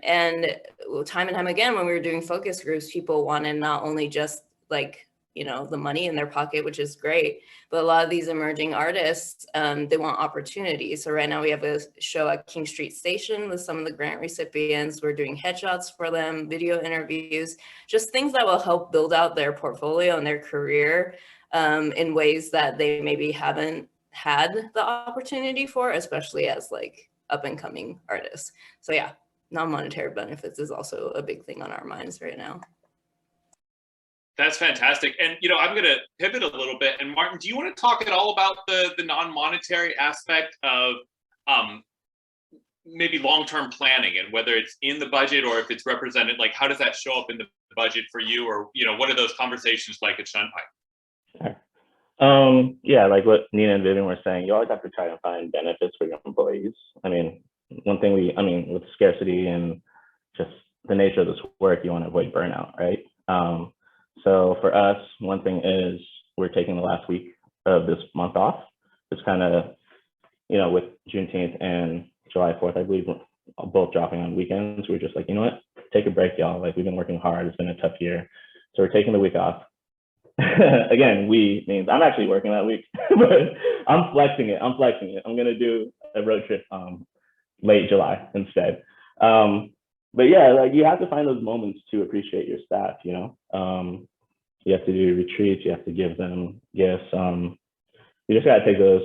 time and time again, when we were doing focus groups, people wanted not only just like, you know, the money in their pocket, which is great, but a lot of these emerging artists, they want opportunities. So right now we have a show at King Street Station with some of the grant recipients. We're doing headshots for them, video interviews, just things that will help build out their portfolio and their career in ways that they maybe haven't had the opportunity for, especially as like up and coming artists. So yeah, non-monetary benefits is also a big thing on our minds right now. That's fantastic. And, you know, I'm going to pivot a little bit. And Martin, do you want to talk at all about the non-monetary aspect of maybe long-term planning and whether it's in the budget or if it's represented, like how does that show up in the budget for you? Or, you know, what are those conversations like at Shunpike? Sure. Yeah, like what Nina and Vivian were saying, you always have to try to find benefits for your employees. I mean, one thing with scarcity and just the nature of this work, you want to avoid burnout, right? So for us, one thing is we're taking the last week of this month off. It's kind of, you know, with Juneteenth and July 4th, I believe, both dropping on weekends. We're just like, you know what, take a break, y'all. Like we've been working hard. It's been a tough year. So we're taking the week off. Again, we means I'm actually working that week, but I'm flexing it. I'm going to do a road trip late July instead. But yeah, like you have to find those moments to appreciate your staff, you know. You have to do retreats, you have to give them gifts. You just gotta take those,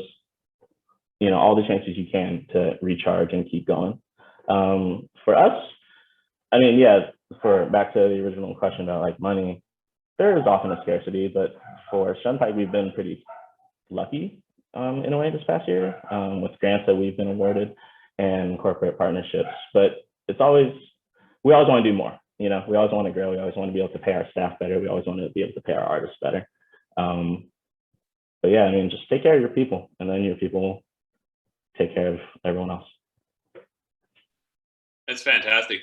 you know, all the chances you can to recharge and keep going. For us, I mean, yeah, back to the original question about like money, there is often a scarcity, but for Shunpike, we've been pretty lucky in a way this past year with grants that we've been awarded and corporate partnerships. But we always want to do more. You know, we always want to grow. We always want to be able to pay our staff better. We always want to be able to pay our artists better. But yeah, I mean, just take care of your people, and then your people will take care of everyone else. That's fantastic.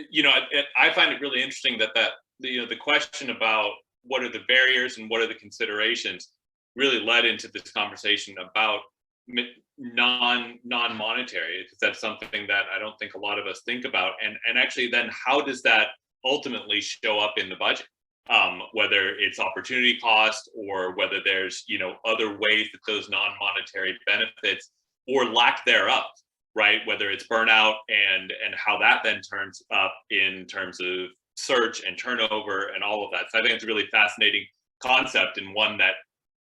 You know, I find it really interesting that the question about what are the barriers and what are the considerations really led into this conversation about non-monetary, because that's something that I don't think a lot of us think about. And actually then how does that ultimately show up in the budget? Whether it's opportunity cost or whether there's, you know, other ways that those non-monetary benefits or lack thereof, right? Whether it's burnout and how that then turns up in terms of search and turnover and all of that. So I think it's a really fascinating concept and one that,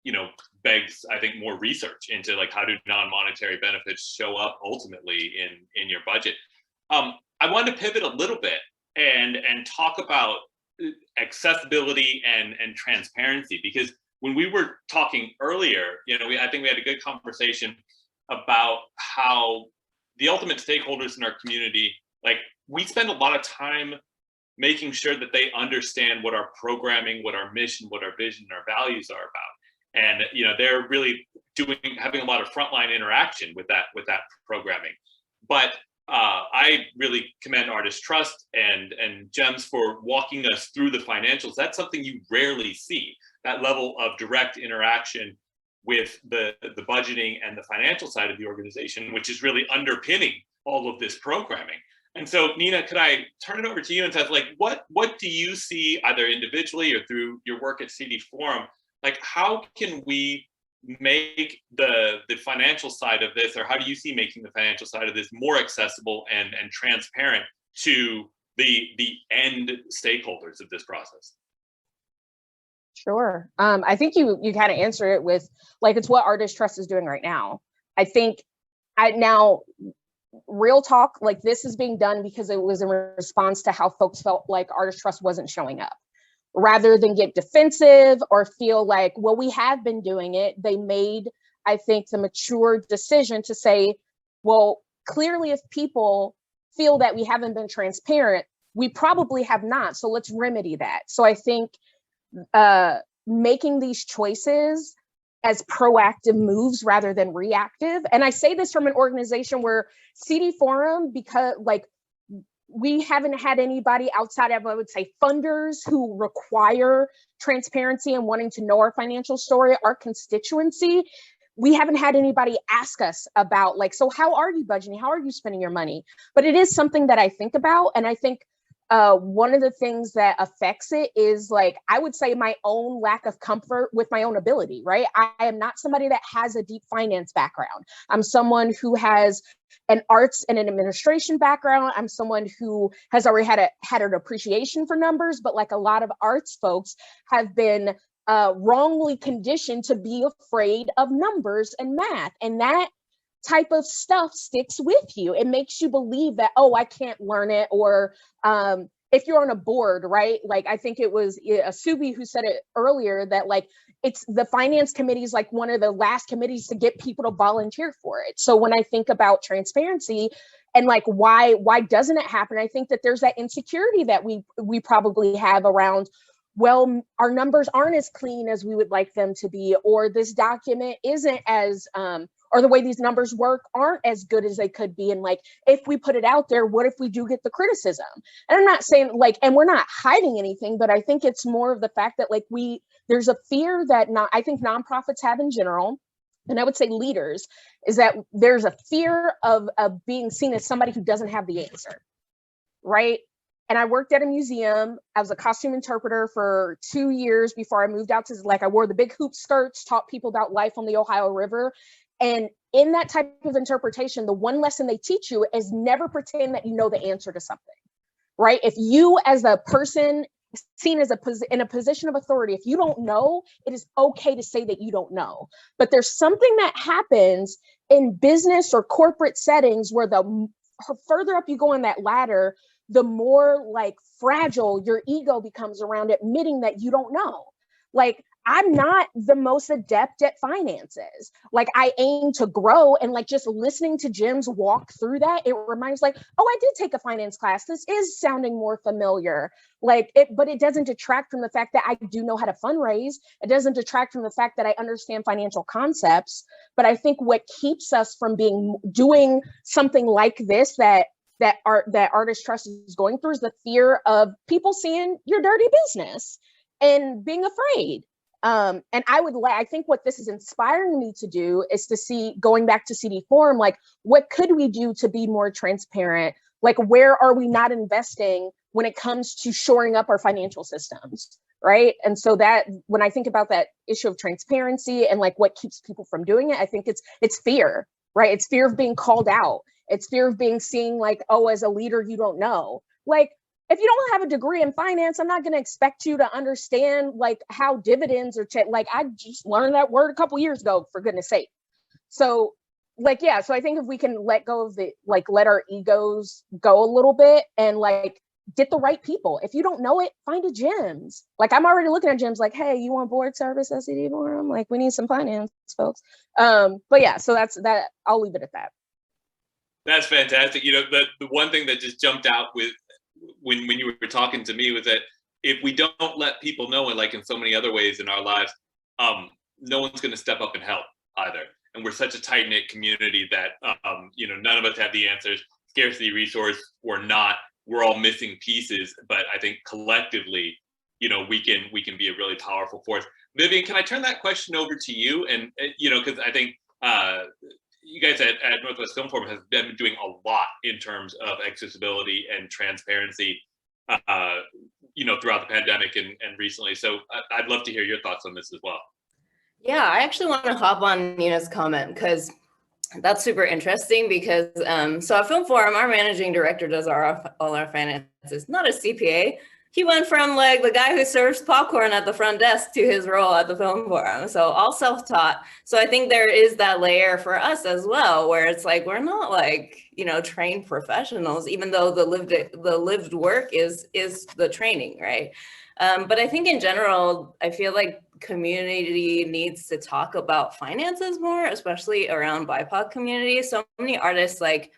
you know, begs, I think, more research into like how do non-monetary benefits show up ultimately in your budget. I wanted to pivot a little bit and talk about accessibility and transparency, because when we were talking earlier, you know, I think we had a good conversation about how the ultimate stakeholders in our community, like we spend a lot of time making sure that they understand what our programming, what our mission, what our vision, and our values are about. And you know, they're really having a lot of frontline interaction with that programming. But I really commend Artist Trust and GEMS for walking us through the financials. That's something you rarely see, that level of direct interaction with the budgeting and the financial side of the organization, which is really underpinning all of this programming. And so, Nina, could I turn it over to you and say, like, what do you see either individually or through your work at CD Forum? Like, how can we make the financial side of this, or how do you see making the financial side of this more accessible and transparent to the end stakeholders of this process? Sure. I think you kind of answer it with, like, it's what Artist Trust is doing right now. I think now, real talk, like this is being done because it was in response to how folks felt like Artist Trust wasn't showing up. rather than get defensive or feel like, well, we have been doing it. They made, I think, the mature decision to say, well, clearly if people feel that we haven't been transparent, we probably have not. So let's remedy that. So I think making these choices as proactive moves rather than reactive. And I say this from an organization where CD Forum, because like we haven't had anybody outside of, I would say, funders who require transparency and wanting to know our financial story, our constituency. We haven't had anybody ask us about like, so how are you budgeting? How are you spending your money? But it is something that I think about. And I think one of the things that affects it is like, I would say my own lack of comfort with my own ability, right? I am not somebody that has a deep finance background. I'm someone who has an arts and an administration background. I'm someone who has already had an appreciation for numbers, but like a lot of arts folks have been wrongly conditioned to be afraid of numbers and math. And that type of stuff sticks with you. It makes you believe that, oh, I can't learn it. Or if you're on a board, right? Like, I think it was Subi who said it earlier that like, it's the finance committee is like one of the last committees to get people to volunteer for it. So when I think about transparency and like, why doesn't it happen? I think that there's that insecurity that we probably have around, well, our numbers aren't as clean as we would like them to be, or this document isn't as, or the way these numbers work aren't as good as they could be. And like, if we put it out there, what if we do get the criticism? And I'm not saying like, and we're not hiding anything, but I think it's more of the fact that like there's a fear that I think nonprofits have in general, and I would say leaders, is that there's a fear of being seen as somebody who doesn't have the answer, right? And I worked at a museum. I was a costume interpreter for 2 years before I moved out to, like, I wore the big hoop skirts, taught people about life on the Ohio River. And in that type of interpretation, the one lesson they teach you is never pretend that you know the answer to something, right? If you as a person seen as in a position of authority, if you don't know, it is okay to say that you don't know. But there's something that happens in business or corporate settings where the further up you go on that ladder, the more like fragile your ego becomes around admitting that you don't know. Like, I'm not the most adept at finances. Like, I aim to grow, and like just listening to Jim's walk through that, it reminds like, oh, I did take a finance class. This is sounding more familiar. Like but it doesn't detract from the fact that I do know how to fundraise. It doesn't detract from the fact that I understand financial concepts. But I think what keeps us from doing something like this that Artist Trust is going through is the fear of people seeing your dirty business and being afraid. And I think what this is inspiring me to do is to see, going back to CD Forum, like, what could we do to be more transparent? Like, where are we not investing when it comes to shoring up our financial systems, right? And so that, when I think about that issue of transparency and like what keeps people from doing it, I think it's fear, right? It's fear of being called out. It's fear of being seen like, oh, as a leader, you don't know. Like, if you don't have a degree in finance, I'm not going to expect you to understand like how dividends are checked. Like, I just learned that word a couple years ago, for goodness sake. So like, yeah, so I think if we can let go of let our egos go a little bit and like get the right people. If you don't know it, find a gyms. Like, I'm already looking at gyms like, hey, you want board service at CD Forum? Like, we need some finance folks. But yeah, so that's that. I'll leave it at that. That's fantastic. You know, the one thing that just jumped out with when you were talking to me was that if we don't let people know, and like in so many other ways in our lives, no one's going to step up and help either. And we're such a tight-knit community that, you know, none of us have the answers. Scarcity resource or not, we're all missing pieces. But I think collectively, you know, we can be a really powerful force. Vivian, can I turn that question over to you? And, you know, because I think you guys at Northwest Film Forum have been doing a lot in terms of accessibility and transparency, you know, throughout the pandemic and recently. So I'd love to hear your thoughts on this as well. Yeah, I actually want to hop on Nina's comment because that's super interesting because so at Film Forum, our managing director does all our finances, not a CPA. He went from like the guy who serves popcorn at the front desk to his role at the Film Forum. So all self-taught. So I think there is that layer for us as well, where it's like, we're not like, you know, trained professionals, even though the lived work is the training, right? But I think in general, I feel like community needs to talk about finances more, especially around BIPOC communities. So many artists like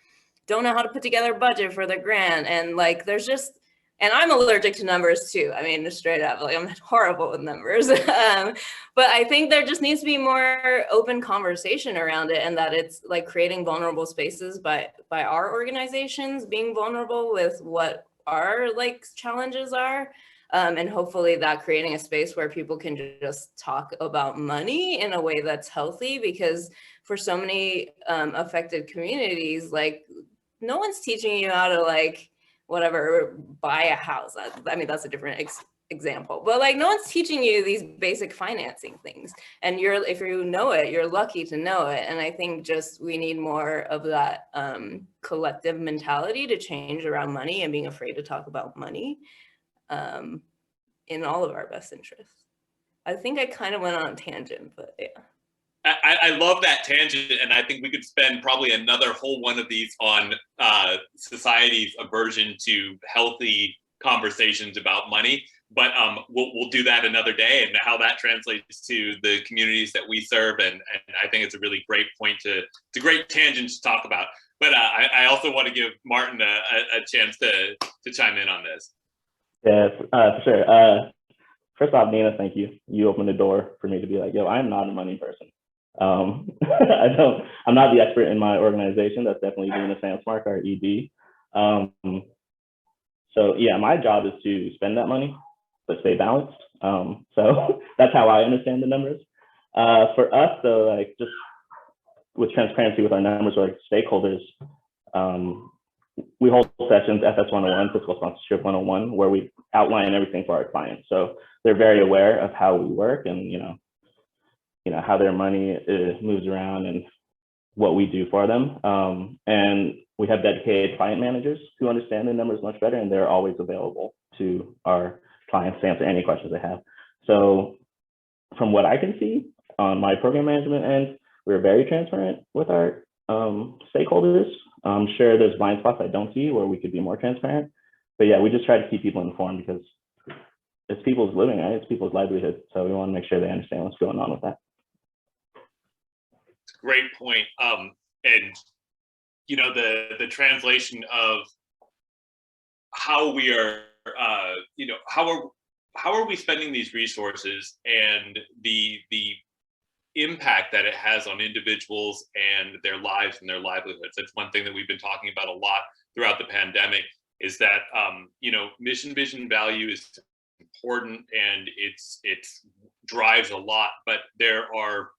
don't know how to put together a budget for their grant. And like, there's just, and I'm allergic to numbers too. I mean, just straight up, like I'm horrible with numbers. But I think there just needs to be more open conversation around it, and that it's like creating vulnerable spaces by our organizations being vulnerable with what our like challenges are. And hopefully that creating a space where people can just talk about money in a way that's healthy, because for so many affected communities, like no one's teaching you how to like, whatever, buy a house. I mean, that's a different example, but like no one's teaching you these basic financing things. And if you know it, you're lucky to know it. And I think just we need more of that collective mentality to change around money and being afraid to talk about money in all of our best interests. I think I kind of went on a tangent, but yeah. I love that tangent, and I think we could spend probably another whole one of these on society's aversion to healthy conversations about money. But we'll do that another day, and how that translates to the communities that we serve. And I think it's a really great point it's a great tangent to talk about. But I also want to give Martin a chance to chime in on this. Yes, for sure. First off, Nina, thank you. You opened the door for me to be like, yo, I'm not a money person. I'm not the expert in my organization. That's definitely doing a Samsmark, our ED. So yeah, my job is to spend that money, but stay balanced. So that's how I understand the numbers. For us though, like just with transparency with our numbers or like stakeholders, we hold sessions, FS 101, Fiscal Sponsorship 101, where we outline everything for our clients. So they're very aware of how we work and, you know, how their money moves around and what we do for them. And we have dedicated client managers who understand the numbers much better, and they're always available to our clients to answer any questions they have. So from what I can see on my program management end, we're very transparent with our stakeholders. I'm sure there's blind spots I don't see where we could be more transparent. But yeah, we just try to keep people informed because it's people's living, right? It's people's livelihood. So we want to make sure they understand what's going on with that. Great point. And you know, the translation of how we are, you know, how are we spending these resources and the impact that it has on individuals and their lives and their livelihoods. That's one thing that we've been talking about a lot throughout the pandemic, is that you know, mission, vision, value is important, and it's drives a lot, but there are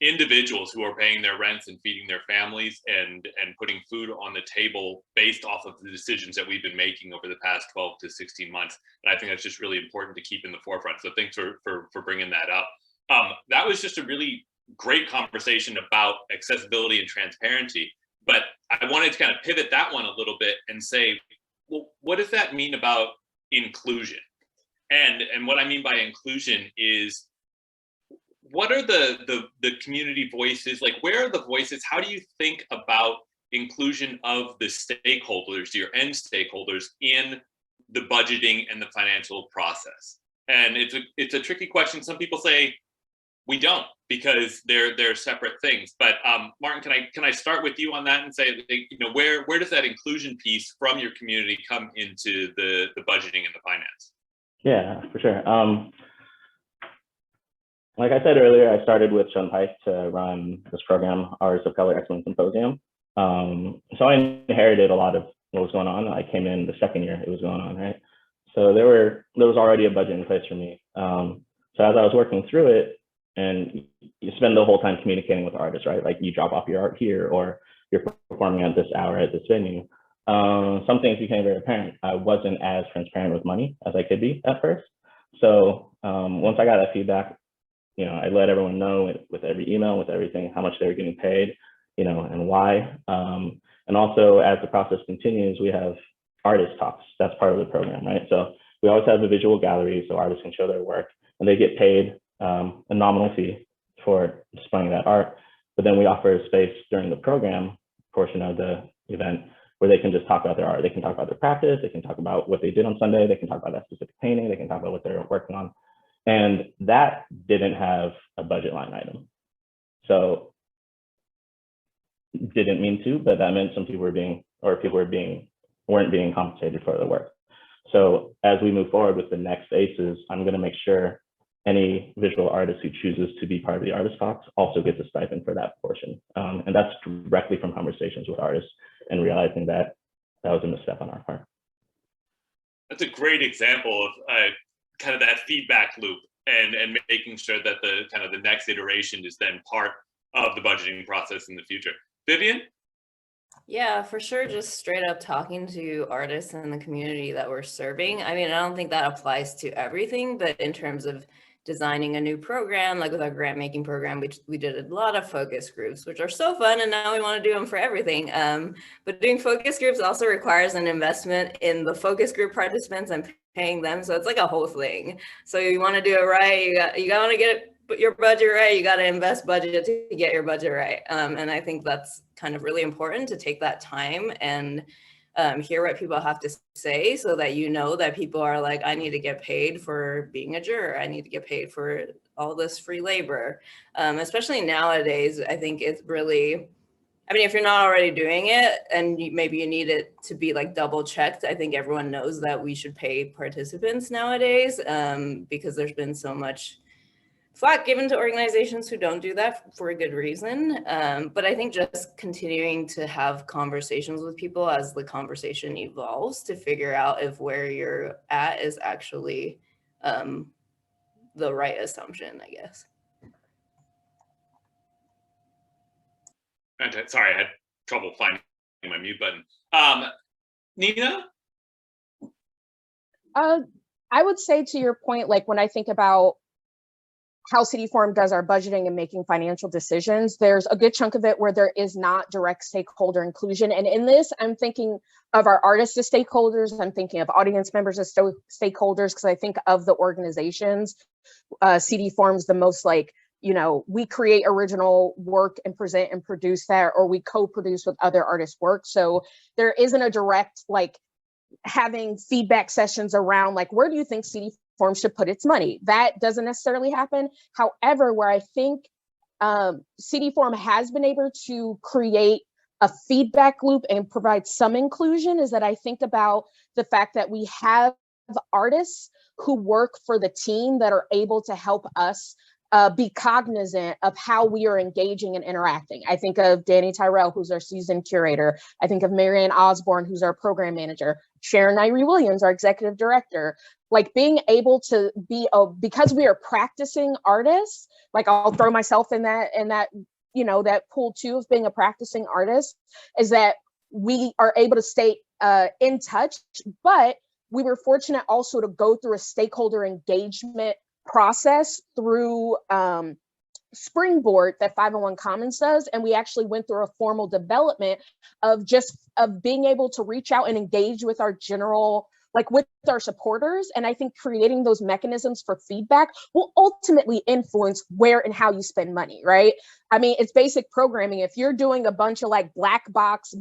individuals who are paying their rents and feeding their families and putting food on the table based off of the decisions that we've been making over the past 12 to 16 months. And I think that's just really important to keep in the forefront. So thanks for bringing that up. That was just a really great conversation about accessibility and transparency. But I wanted to kind of pivot that one a little bit and say, well, what does that mean about inclusion? And what I mean by inclusion is, what are the community voices? Like, where are the voices? How do you think about inclusion of the stakeholders, your end stakeholders, in the budgeting and the financial process? And it's a tricky question. Some people say we don't, because they're separate things. But Martin, can I start with you on that and say, you know, where does that inclusion piece from your community come into the budgeting and the finance? Yeah, for sure. Like I said earlier, I started with Shunpike to run this program, Artists of Color Excellence Symposium. So I inherited a lot of what was going on. I came in the second year it was going on, right? So there was already a budget in place for me. So as I was working through it, and you spend the whole time communicating with artists, right? Like, you drop off your art here, or you're performing at this hour at this venue. Some things became very apparent. I wasn't as transparent with money as I could be at first. So once I got that feedback, you know, I let everyone know with every email, with everything, how much they were getting paid, you know, and why. And also, as the process continues, we have artist talks. That's part of the program, right? So we always have a visual gallery so artists can show their work, and they get paid a nominal fee for displaying that art. But then we offer a space during the program portion of the event where they can just talk about their art. They can talk about their practice. They can talk about what they did on Sunday. They can talk about that specific painting. They can talk about what they're working on. And that didn't have a budget line item. So didn't mean to, but that meant some people weren't being compensated for their work. So as we move forward with the next ACEs, I'm going to make sure any visual artist who chooses to be part of the Artist Talks also gets a stipend for that portion. And that's directly from conversations with artists and realizing that that was a misstep on our part. That's a great example of kind of that feedback loop and making sure that the next iteration is then part of the budgeting process in the future. Vivian? Yeah, for sure. Just straight up talking to artists in the community that we're serving. I mean, I don't think that applies to everything, but in terms of designing a new program, like with our grant making program, we did a lot of focus groups, which are so fun. And now we want to do them for everything. But doing focus groups also requires an investment in the focus group participants and paying them. So it's like a whole thing. So you want to do it right. You got to get your budget right. You got to invest budget to get your budget right. And I think that's kind of really important to take that time and hear what people have to say, so that you know that people are like, I need to get paid for being a juror. I need to get paid for all this free labor. Especially nowadays, I think it's really, I mean, if you're not already doing it and maybe you need it to be like double checked, I think everyone knows that we should pay participants nowadays because there's been so much flack given to organizations who don't do that for a good reason. But I think just continuing to have conversations with people as the conversation evolves to figure out if where you're at is actually the right assumption, I guess. Sorry, I had trouble finding my mute button. Nina? I would say, to your point, like when I think about how City Forum does our budgeting and making financial decisions, there's a good chunk of it where there is not direct stakeholder inclusion. And in this, I'm thinking of our artists as stakeholders. I'm thinking of audience members as stakeholders, because I think of the organizations, City Forum's the most like, you know, we create original work and present and produce that, or we co-produce with other artists' work. So there isn't a direct, like, having feedback sessions around, like, where do you think City Forum should put its money? That doesn't necessarily happen. However, where I think City Forum has been able to create a feedback loop and provide some inclusion is that I think about the fact that we have artists who work for the team that are able to help us be cognizant of how we are engaging and interacting. I think of Danny Tyrell, who's our season curator. I think of Marianne Osborne, who's our program manager. Sharon Nyree Williams, our executive director. Like, being able to be, because we are practicing artists, like, I'll throw myself in that, you know, that pool too of being a practicing artist, is that we are able to stay in touch, but we were fortunate also to go through a stakeholder engagement process through Springboard that 501 Commons does. And we actually went through a formal development of being able to reach out and engage with our general, like with our supporters. And I think creating those mechanisms for feedback will ultimately influence where and how you spend money, right? I mean, it's basic programming. If you're doing a bunch of like black box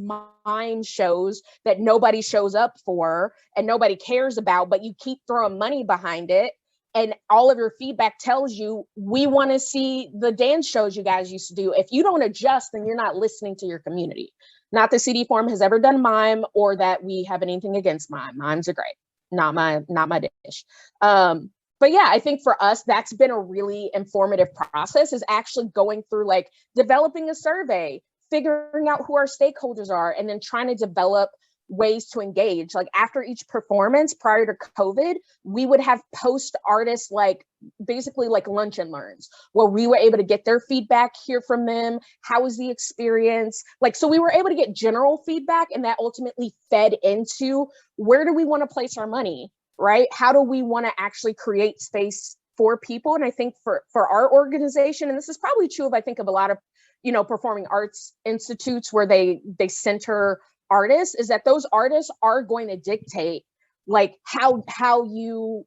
mime shows that nobody shows up for and nobody cares about, but you keep throwing money behind it, and all of your feedback tells you, we want to see the dance shows you guys used to do. If you don't adjust, then you're not listening to your community. Not that City Forum has ever done mime or that we have anything against mime. Mimes are great. Not my dish. But yeah, I think for us, that's been a really informative process, is actually going through like developing a survey, figuring out who our stakeholders are, and then trying to develop ways to engage. Like after each performance prior to COVID, we would have post artists, like basically like lunch and learns, where we were able to get their feedback, hear from them. How was the experience? Like, so we were able to get general feedback, and that ultimately fed into where do we want to place our money, right? How do we want to actually create space for people? And I think for our organization, and this is probably true of, I think of a lot of, you know, performing arts institutes where they center artists, is that those artists are going to dictate like how you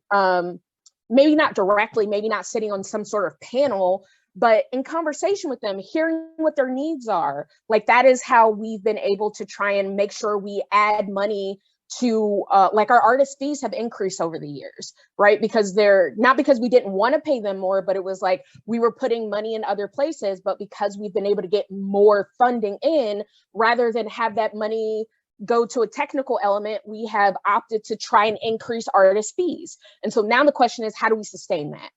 maybe not directly, maybe not sitting on some sort of panel, but in conversation with them, hearing what their needs are. Like, that is how we've been able to try and make sure we add money to, like, our artist fees have increased over the years, right? Because they're not because we didn't want to pay them more, but it was like we were putting money in other places, but because we've been able to get more funding in, rather than have that money go to a technical element, we have opted to try and increase artist fees. And so now the question is, how do we sustain that?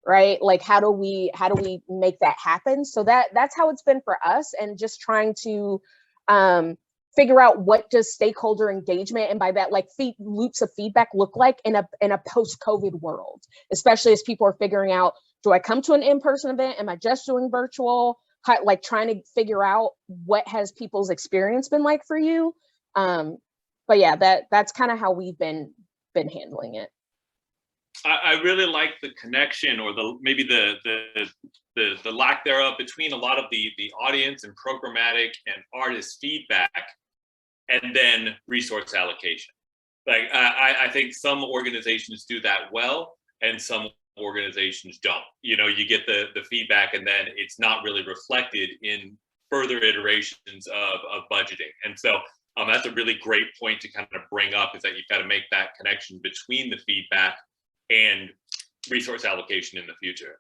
Right? Like, how do we make that happen? So that's how it's been for us, and just trying to figure out what does stakeholder engagement, and by that, like, loops of feedback look like in a post-COVID world, especially as people are figuring out, do I come to an in-person event? Am I just doing virtual? Like, trying to figure out what has people's experience been like for you. But yeah, that's kind of how we've been handling it. I really like the connection, or maybe the lack thereof, between a lot of the audience and programmatic and artist feedback, and then resource allocation. Like, I think some organizations do that well, and some organizations don't. You know, you get the feedback, and then it's not really reflected in further iterations of budgeting. And so that's a really great point to kind of bring up, is that you've got to make that connection between the feedback and resource allocation in the future.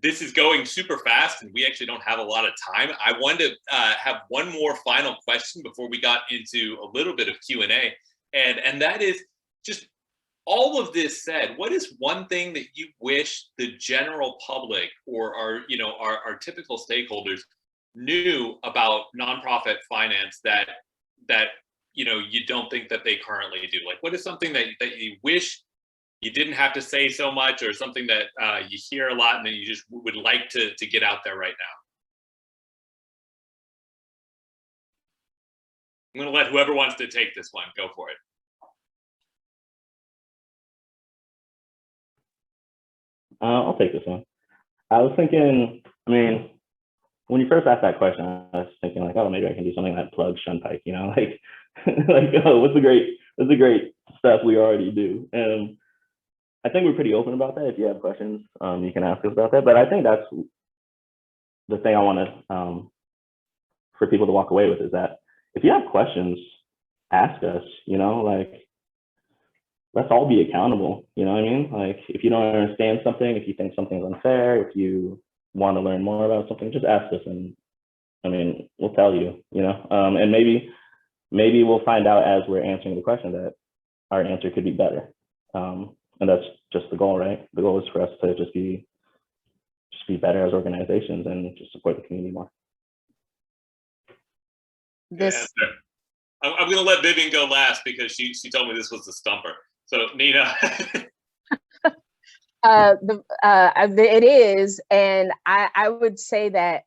This is going super fast, and we actually don't have a lot of time. I wanted to have one more final question before we got into a little bit of Q&A, and that is, just all of this said, what is one thing that you wish the general public, or our typical stakeholders, knew about nonprofit finance that you don't think that they currently do? Like, what is something that you wish you didn't have to say so much, or something that you hear a lot and that you just would like to get out there right now? I'm going to let whoever wants to take this one go for it. I'll take this one. I was thinking, I mean, when you first asked that question, I was thinking like, oh, maybe I can do something that plugs Shunpike, like, like, oh, what's the great stuff we already do? And I think we're pretty open about that. If you have questions, you can ask us about that. But I think that's the thing I want to, for people to walk away with, is that if you have questions, ask us, like, let's all be accountable. You know what I mean? Like, if you don't understand something, if you think something's unfair, if you want to learn more about something, just ask us, and I mean, we'll tell you, and maybe we'll find out as we're answering the question that our answer could be better. And that's just the goal, right? The goal is for us to just be better as organizations and just support the community more. I'm going to let Vivian go last, because she told me this was the stumper. So Nina. It is, and I would say that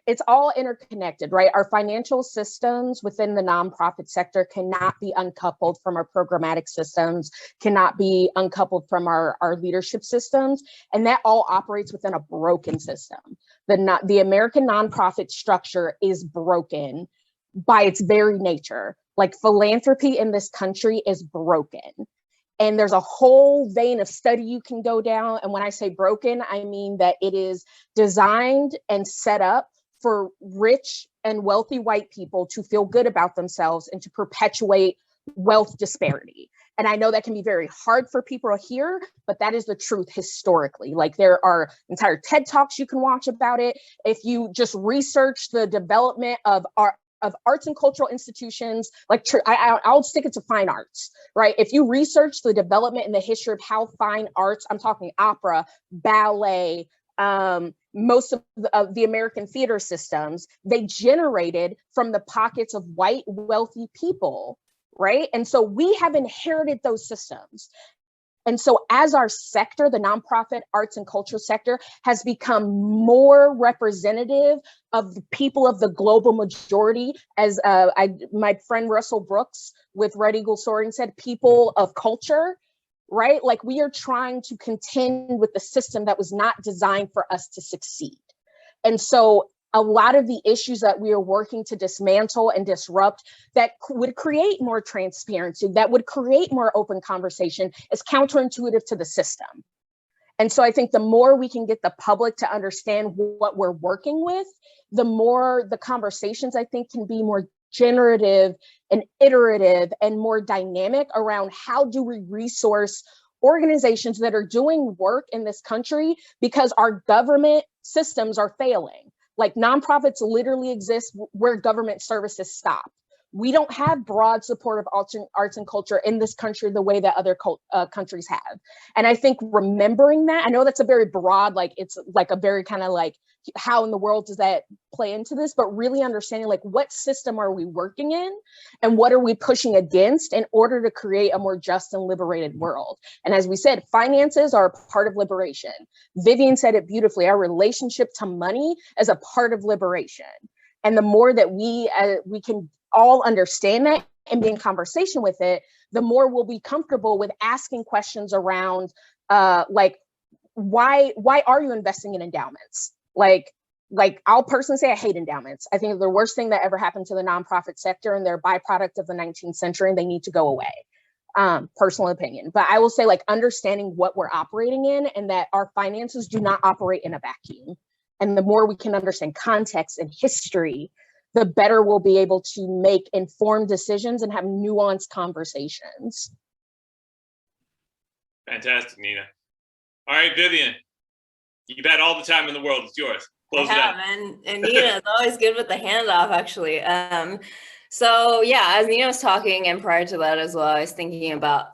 it's all interconnected, right? Our financial systems within the nonprofit sector cannot be uncoupled from our programmatic systems, cannot be uncoupled from our leadership systems, and that all operates within a broken system. The American nonprofit structure is broken by its very nature. Like, philanthropy in this country is broken. And there's a whole vein of study you can go down. And when I say broken, I mean that it is designed and set up for rich and wealthy white people to feel good about themselves and to perpetuate wealth disparity. And I know that can be very hard for people to hear, but that is the truth historically. Like, there are entire TED Talks you can watch about it. If you just research the development of arts and cultural institutions, like, I'll stick it to fine arts, right? If you research the development and the history of how fine arts, I'm talking opera, ballet, most of the American theater systems, they generated from the pockets of white, wealthy people, right? And so we have inherited those systems. And so as our sector, the nonprofit arts and culture sector, has become more representative of the people of the global majority, as my friend Russell Brooks with Red Eagle Soaring said, people of culture, right? Like, we are trying to contend with the system that was not designed for us to succeed. And so a lot of the issues that we are working to dismantle and disrupt that would create more transparency, that would create more open conversation, is counterintuitive to the system. And so I think the more we can get the public to understand what we're working with, the more the conversations, I think, can be more generative and iterative and more dynamic around how do we resource organizations that are doing work in this country because our government systems are failing. Like, nonprofits literally exist where government services stop. We don't have broad support of arts and culture in this country the way that other countries have. And I think remembering that, I know that's a very broad, like, it's like a very kind of like, how in the world does that play into this? But really understanding, like, what system are we working in and what are we pushing against in order to create a more just and liberated world? And as we said, finances are a part of liberation. Vivian said it beautifully. Our relationship to money is a part of liberation. And the more that we can all understand that and be in conversation with it, the more we'll be comfortable with asking questions around like, why are you investing in endowments? Like I'll personally say I hate endowments. I think the worst thing that ever happened to the nonprofit sector, and they're a byproduct of the 19th century, and they need to go away. Personal opinion. But I will say, like, understanding what we're operating in and that our finances do not operate in a vacuum. And the more we can understand context and history, the better we'll be able to make informed decisions and have nuanced conversations. Fantastic, Nina. All right, Vivian, you've had all the time in the world. It's yours. Close it out. And Nina is always good with the handoff, actually. So yeah, as Nina was talking, and prior to that as well, I was thinking about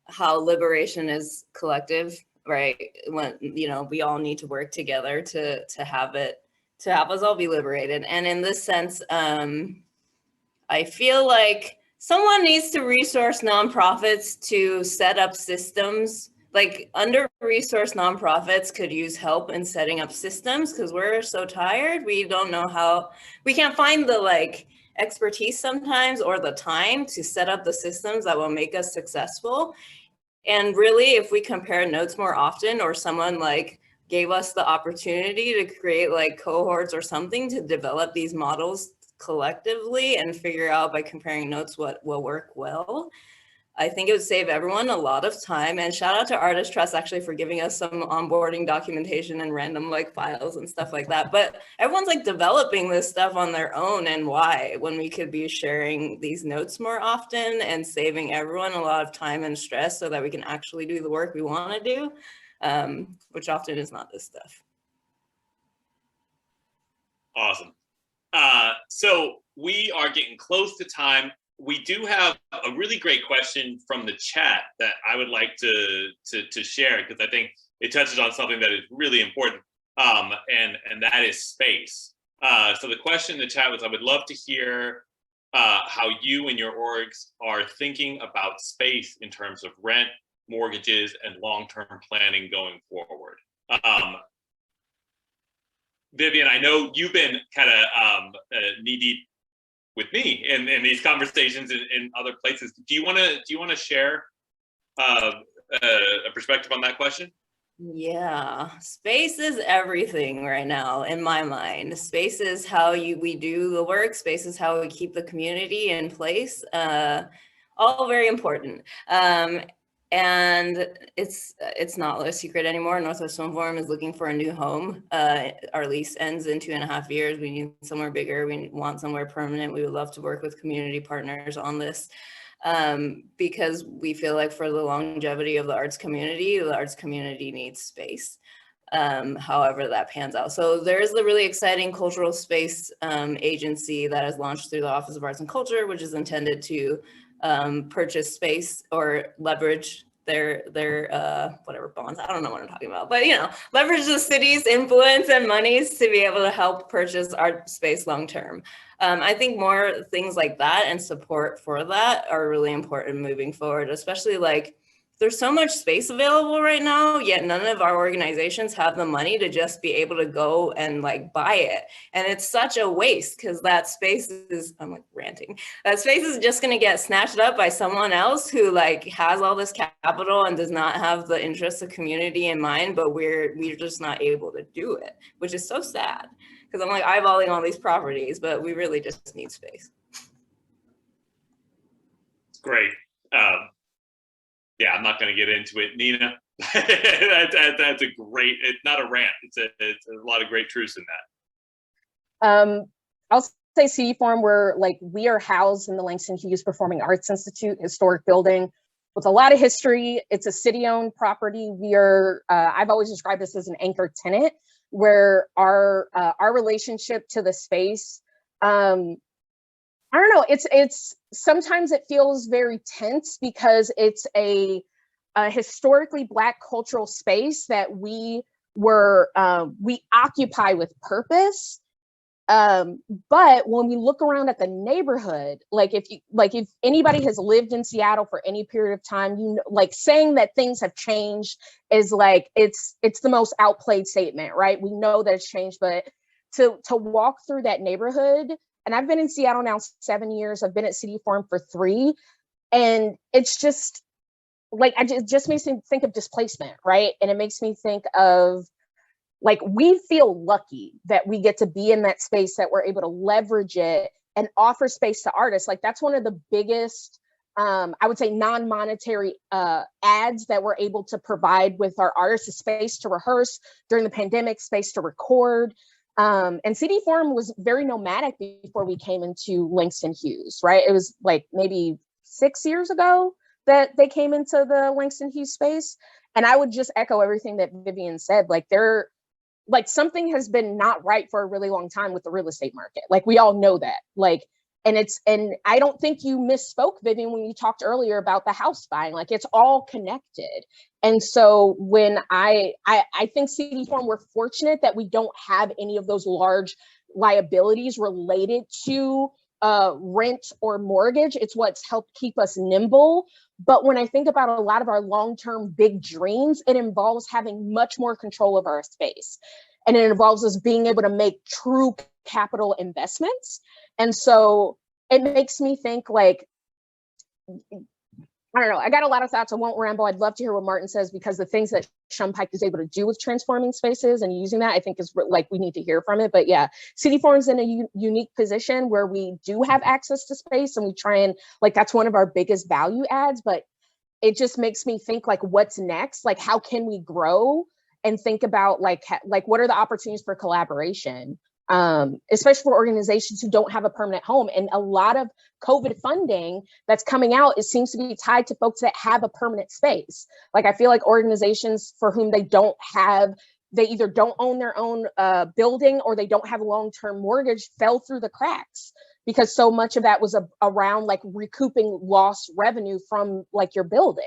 how liberation is collective, right? When, you know, we all need to work together to have us all be liberated. And in this sense, I feel like someone needs to resource nonprofits to set up systems. Like, under-resourced nonprofits could use help in setting up systems because we're so tired. We don't know how, we can't find the like expertise sometimes or the time to set up the systems that will make us successful. And really, if we compare notes more often, or someone like gave us the opportunity to create like cohorts or something to develop these models collectively and figure out by comparing notes what will work well, I think it would save everyone a lot of time. And shout out to Artist Trust actually for giving us some onboarding documentation and random like files and stuff like that. But everyone's like developing this stuff on their own, and why, when we could be sharing these notes more often and saving everyone a lot of time and stress so that we can actually do the work we want to do, which often is not this stuff. Awesome. So we are getting close to time. We do have a really great question from the chat that I would like to share, because I think it touches on something that is really important, and that is space. So the question in the chat was, I would love to hear how you and your orgs are thinking about space in terms of rent, mortgages, and long-term planning going forward. Vivian, I know you've been kind of knee-deep with me in these conversations in other places. Do you want to share a perspective on that question? Yeah, space is everything right now in my mind. Space is how we do the work. Space is how we keep the community in place. All very important. And it's not a secret anymore. Northwest Film Forum is looking for a new home. Our lease ends in 2.5 years. We need somewhere bigger. We want somewhere permanent. We would love to work with community partners on this, because we feel like for the longevity of the arts community needs space, however that pans out. So there's the really exciting cultural space agency that has launched through the Office of Arts and Culture, which is intended to purchase space or leverage their whatever bonds, I don't know what I'm talking about, but you know, leverage the city's influence and monies to be able to help purchase art space long term. I think more things like that and support for that are really important moving forward, especially like there's so much space available right now, yet none of our organizations have the money to just be able to go and like buy it. And it's such a waste because that space is, I'm like ranting, that space is just gonna get snatched up by someone else who like has all this capital and does not have the interests of community in mind, but we're just not able to do it, which is so sad. Because I'm like eyeballing all these properties, but we really just need space. Great. Yeah, I'm not going to get into it, Nina. That's a great, it's not a rant. It's a lot of great truths in that. I'll say CD Forum, we are housed in the Langston Hughes Performing Arts Institute, historic building with a lot of history. It's a city-owned property. We are, I've always described this as an anchor tenant, where our relationship to the space, I don't know, it's sometimes it feels very tense because it's a historically Black cultural space that we occupy with purpose. But when we look around at the neighborhood, if anybody has lived in Seattle for any period of time, saying that things have changed is it's the most outplayed statement, right? We know that it's changed, but to walk through that neighborhood, and I've been in Seattle now 7 years, I've been at City Forum for 3, and it's just it just makes me think of displacement, right? And it makes me think of we feel lucky that we get to be in that space, that we're able to leverage it and offer space to artists. That's one of the biggest, I would say, non-monetary ads that we're able to provide with our artists, a space to rehearse during the pandemic, space to record. And CD Forum was very nomadic before we came into Langston Hughes, right? It was maybe 6 years ago that they came into the Langston Hughes space. And I would just echo everything that Vivian said. Something has been not right for a really long time with the real estate market. We all know that. And I don't think you misspoke, Vivian, when you talked earlier about the house buying. It's all connected. And so when I think CD Forum, we're fortunate that we don't have any of those large liabilities related to rent or mortgage. It's what's helped keep us nimble. But when I think about a lot of our long-term big dreams, it involves having much more control of our space. And it involves us being able to make true capital investments. And so it makes me think I don't know, I got a lot of thoughts. I won't ramble. I'd love to hear what Martin says, because the things that Shunpike is able to do with transforming spaces and using that, I think is we need to hear from it. But yeah, City Forum's in a unique position where we do have access to space, and we try and that's one of our biggest value adds. But it just makes me think what's next? How can we grow and think about what are the opportunities for collaboration? Especially for organizations who don't have a permanent home. And a lot of COVID funding that's coming out, it seems to be tied to folks that have a permanent space. I feel organizations for whom they either don't own their own building, or they don't have a long-term mortgage, fell through the cracks because so much of that was around recouping lost revenue from your building.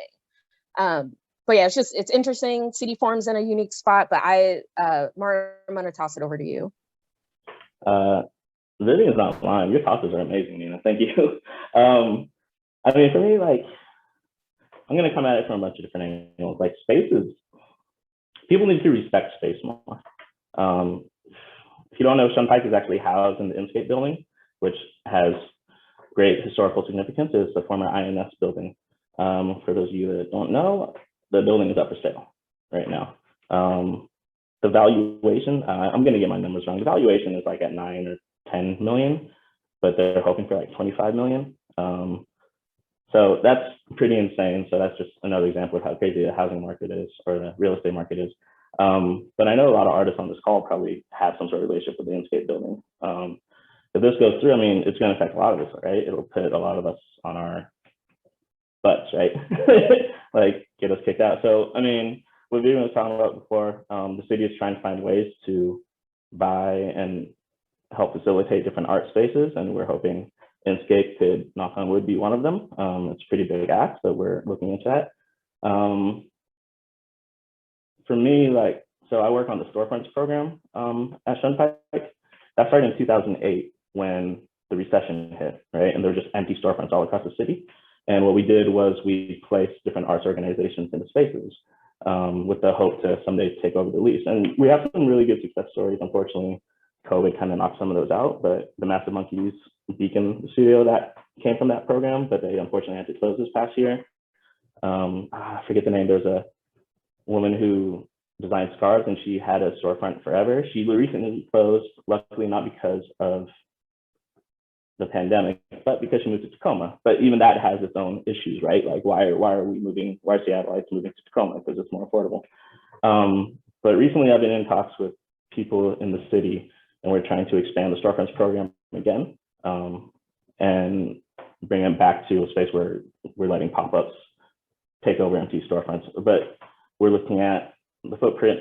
But yeah, it's interesting. City Forum's in a unique spot, but Martin, I'm gonna toss it over to you. Vivian's not lying. Your tosses are amazing, Nina. Thank you. I mean, for me, I'm going to come at it from a bunch of different angles. Spaces, people need to respect space more. If you don't know, Shunpike is actually housed in the Inscape building, which has great historical significance. It's the former INS building. For those of you that don't know, the building is up for sale right now. The valuation, I'm going to get my numbers wrong. The valuation is at 9 or 10 million, but they're hoping for 25 million. So that's pretty insane. So that's just another example of how crazy the housing market is, or the real estate market is. But I know a lot of artists on this call probably have some sort of relationship with the Inscape building. If this goes through, I mean, it's going to affect a lot of us, right? It'll put a lot of us on our butts, right? Get us kicked out. So, I mean, what Vivian was talking about before, the city is trying to find ways to buy and help facilitate different art spaces, and we're hoping Inscape could, knock on wood, be one of them. It's a pretty big ask, but we're looking into that. For me, so I work on the storefronts program at Shunpike. That started in 2008 when the recession hit, right? And there were just empty storefronts all across the city. And what we did was we placed different arts organizations into spaces with the hope to someday take over the lease. And we have some really good success stories. Unfortunately, COVID kind of knocked some of those out, but the Massive Monkeys Beacon studio that came from that program, but they unfortunately had to close this past year. I forget the name. There's a woman who designed scarves and she had a storefront forever. She recently closed, luckily not because of the pandemic, but because she moved to Tacoma. But even that has its own issues, right? Like why are we moving, why are Seattleites moving to Tacoma? Because it's more affordable. But recently I've been in talks with people in the city and we're trying to expand the storefronts program again and bring them back to a space where we're letting pop-ups take over empty storefronts. But we're looking at the footprint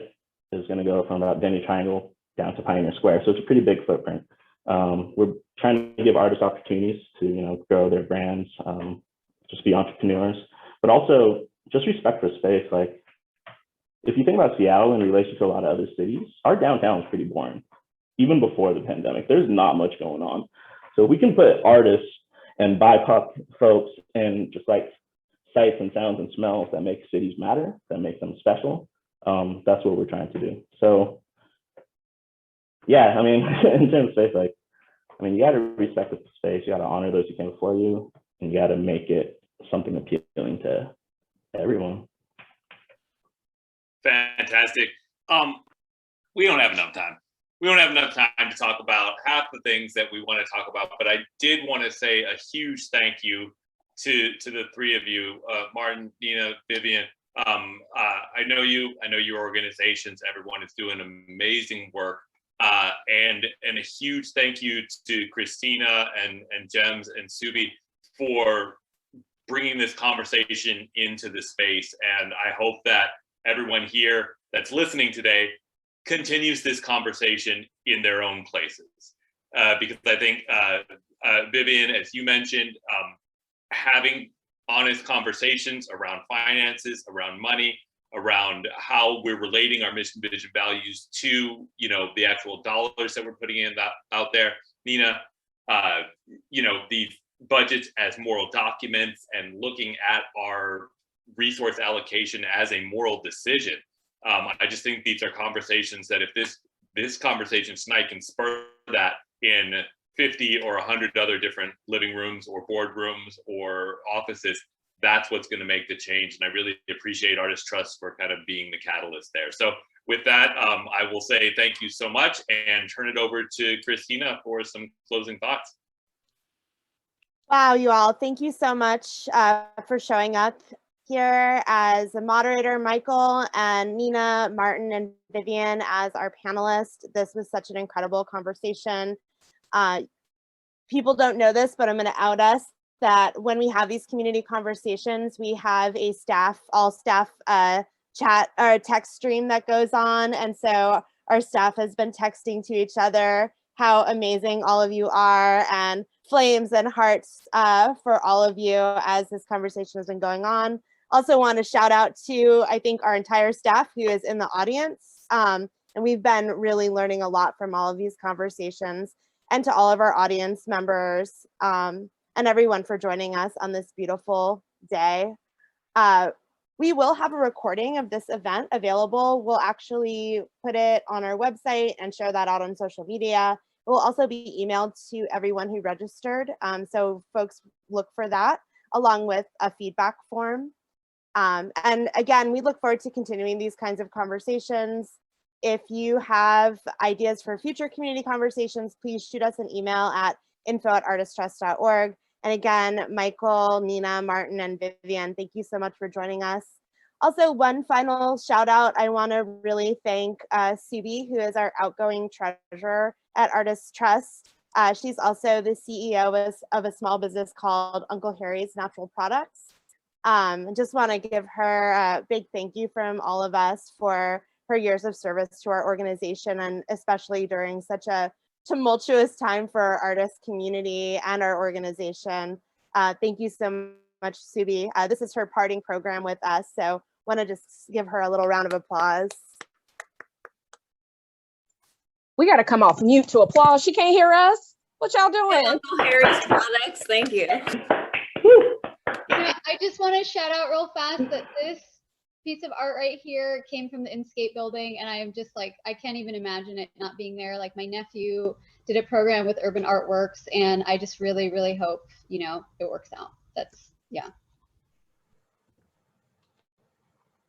is going to go from about Denny Triangle down to Pioneer Square. So it's a pretty big footprint. We're trying to give artists opportunities to, grow their brands, just be entrepreneurs, but also just respect for space. Like, if you think about Seattle in relation to a lot of other cities, our downtown is pretty boring. Even before the pandemic, there's not much going on. So we can put artists and BIPOC folks in just like sights and sounds and smells that make cities matter, that make them special. That's what we're trying to do. So yeah, I mean, in terms of space, like, I mean, you got to respect the space, you got to honor those who came before you, and you got to make it something appealing to everyone. Fantastic. We don't have enough time. We don't have enough time to talk about half the things that we want to talk about, but I did want to say a huge thank you to the three of you, Martin, Nina, Vivian. I know you, I know your organizations, everyone is doing amazing work. And a huge thank you to Kristina and Gems and Subi for bringing this conversation into the space. And I hope that everyone here that's listening today continues this conversation in their own places. Because I think, Vivian, as you mentioned, having honest conversations around finances, around money, around how we're relating our mission, vision, values to, the actual dollars that we're putting in out there. Nina, these budgets as moral documents and looking at our resource allocation as a moral decision. I just think these are conversations that if this conversation tonight can spur that in 50 or 100 other different living rooms or boardrooms or offices, that's what's going to make the change. And I really appreciate Artist Trust for kind of being the catalyst there. So with that, I will say thank you so much and turn it over to Kristina for some closing thoughts. Wow, you all, thank you so much for showing up here as a moderator, Michael, and Nina, Martin, and Vivian as our panelists. This was such an incredible conversation. People don't know this, but I'm going to out us that when we have these community conversations, we have a all staff chat or text stream that goes on. And so our staff has been texting to each other how amazing all of you are, and flames and hearts for all of you as this conversation has been going on. Also want to shout out to, I think, our entire staff who is in the audience. And we've been really learning a lot from all of these conversations, and to all of our audience members and everyone for joining us on this beautiful day. We will have a recording of this event available. We'll actually put it on our website and share that out on social media. It will also be emailed to everyone who registered. So folks, look for that along with a feedback form. And again, we look forward to continuing these kinds of conversations. If you have ideas for future community conversations, please shoot us an email at info@artisttrust.org. And again, Michael, Nina, Martin, and Vivian, thank you so much for joining us. Also, one final shout out, I want to really thank Subi, who is our outgoing treasurer at Artist Trust. She's also the CEO of a small business called Uncle Harry's Natural Products. Just want to give her a big thank you from all of us for her years of service to our organization, and especially during such a tumultuous time for our artist community and our organization. Thank you so much, Subi. This is her parting program with us, so want to just give her a little round of applause. We got to come off mute to applause. She can't hear us. What y'all doing? Uncle Harry's Products, thank you. just want to shout out real fast that this piece of art right here came from the Inscape building, and I am just like, I can't even imagine it not being there. Like, my nephew did a program with Urban Artworks, and I just really, really hope, you know, it works out. That's, yeah.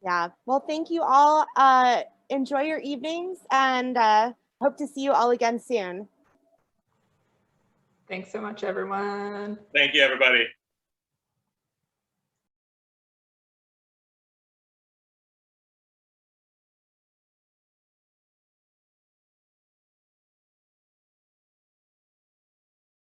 Yeah, well, thank you all. Enjoy your evenings, and hope to see you all again soon. Thanks so much, everyone. Thank you, everybody.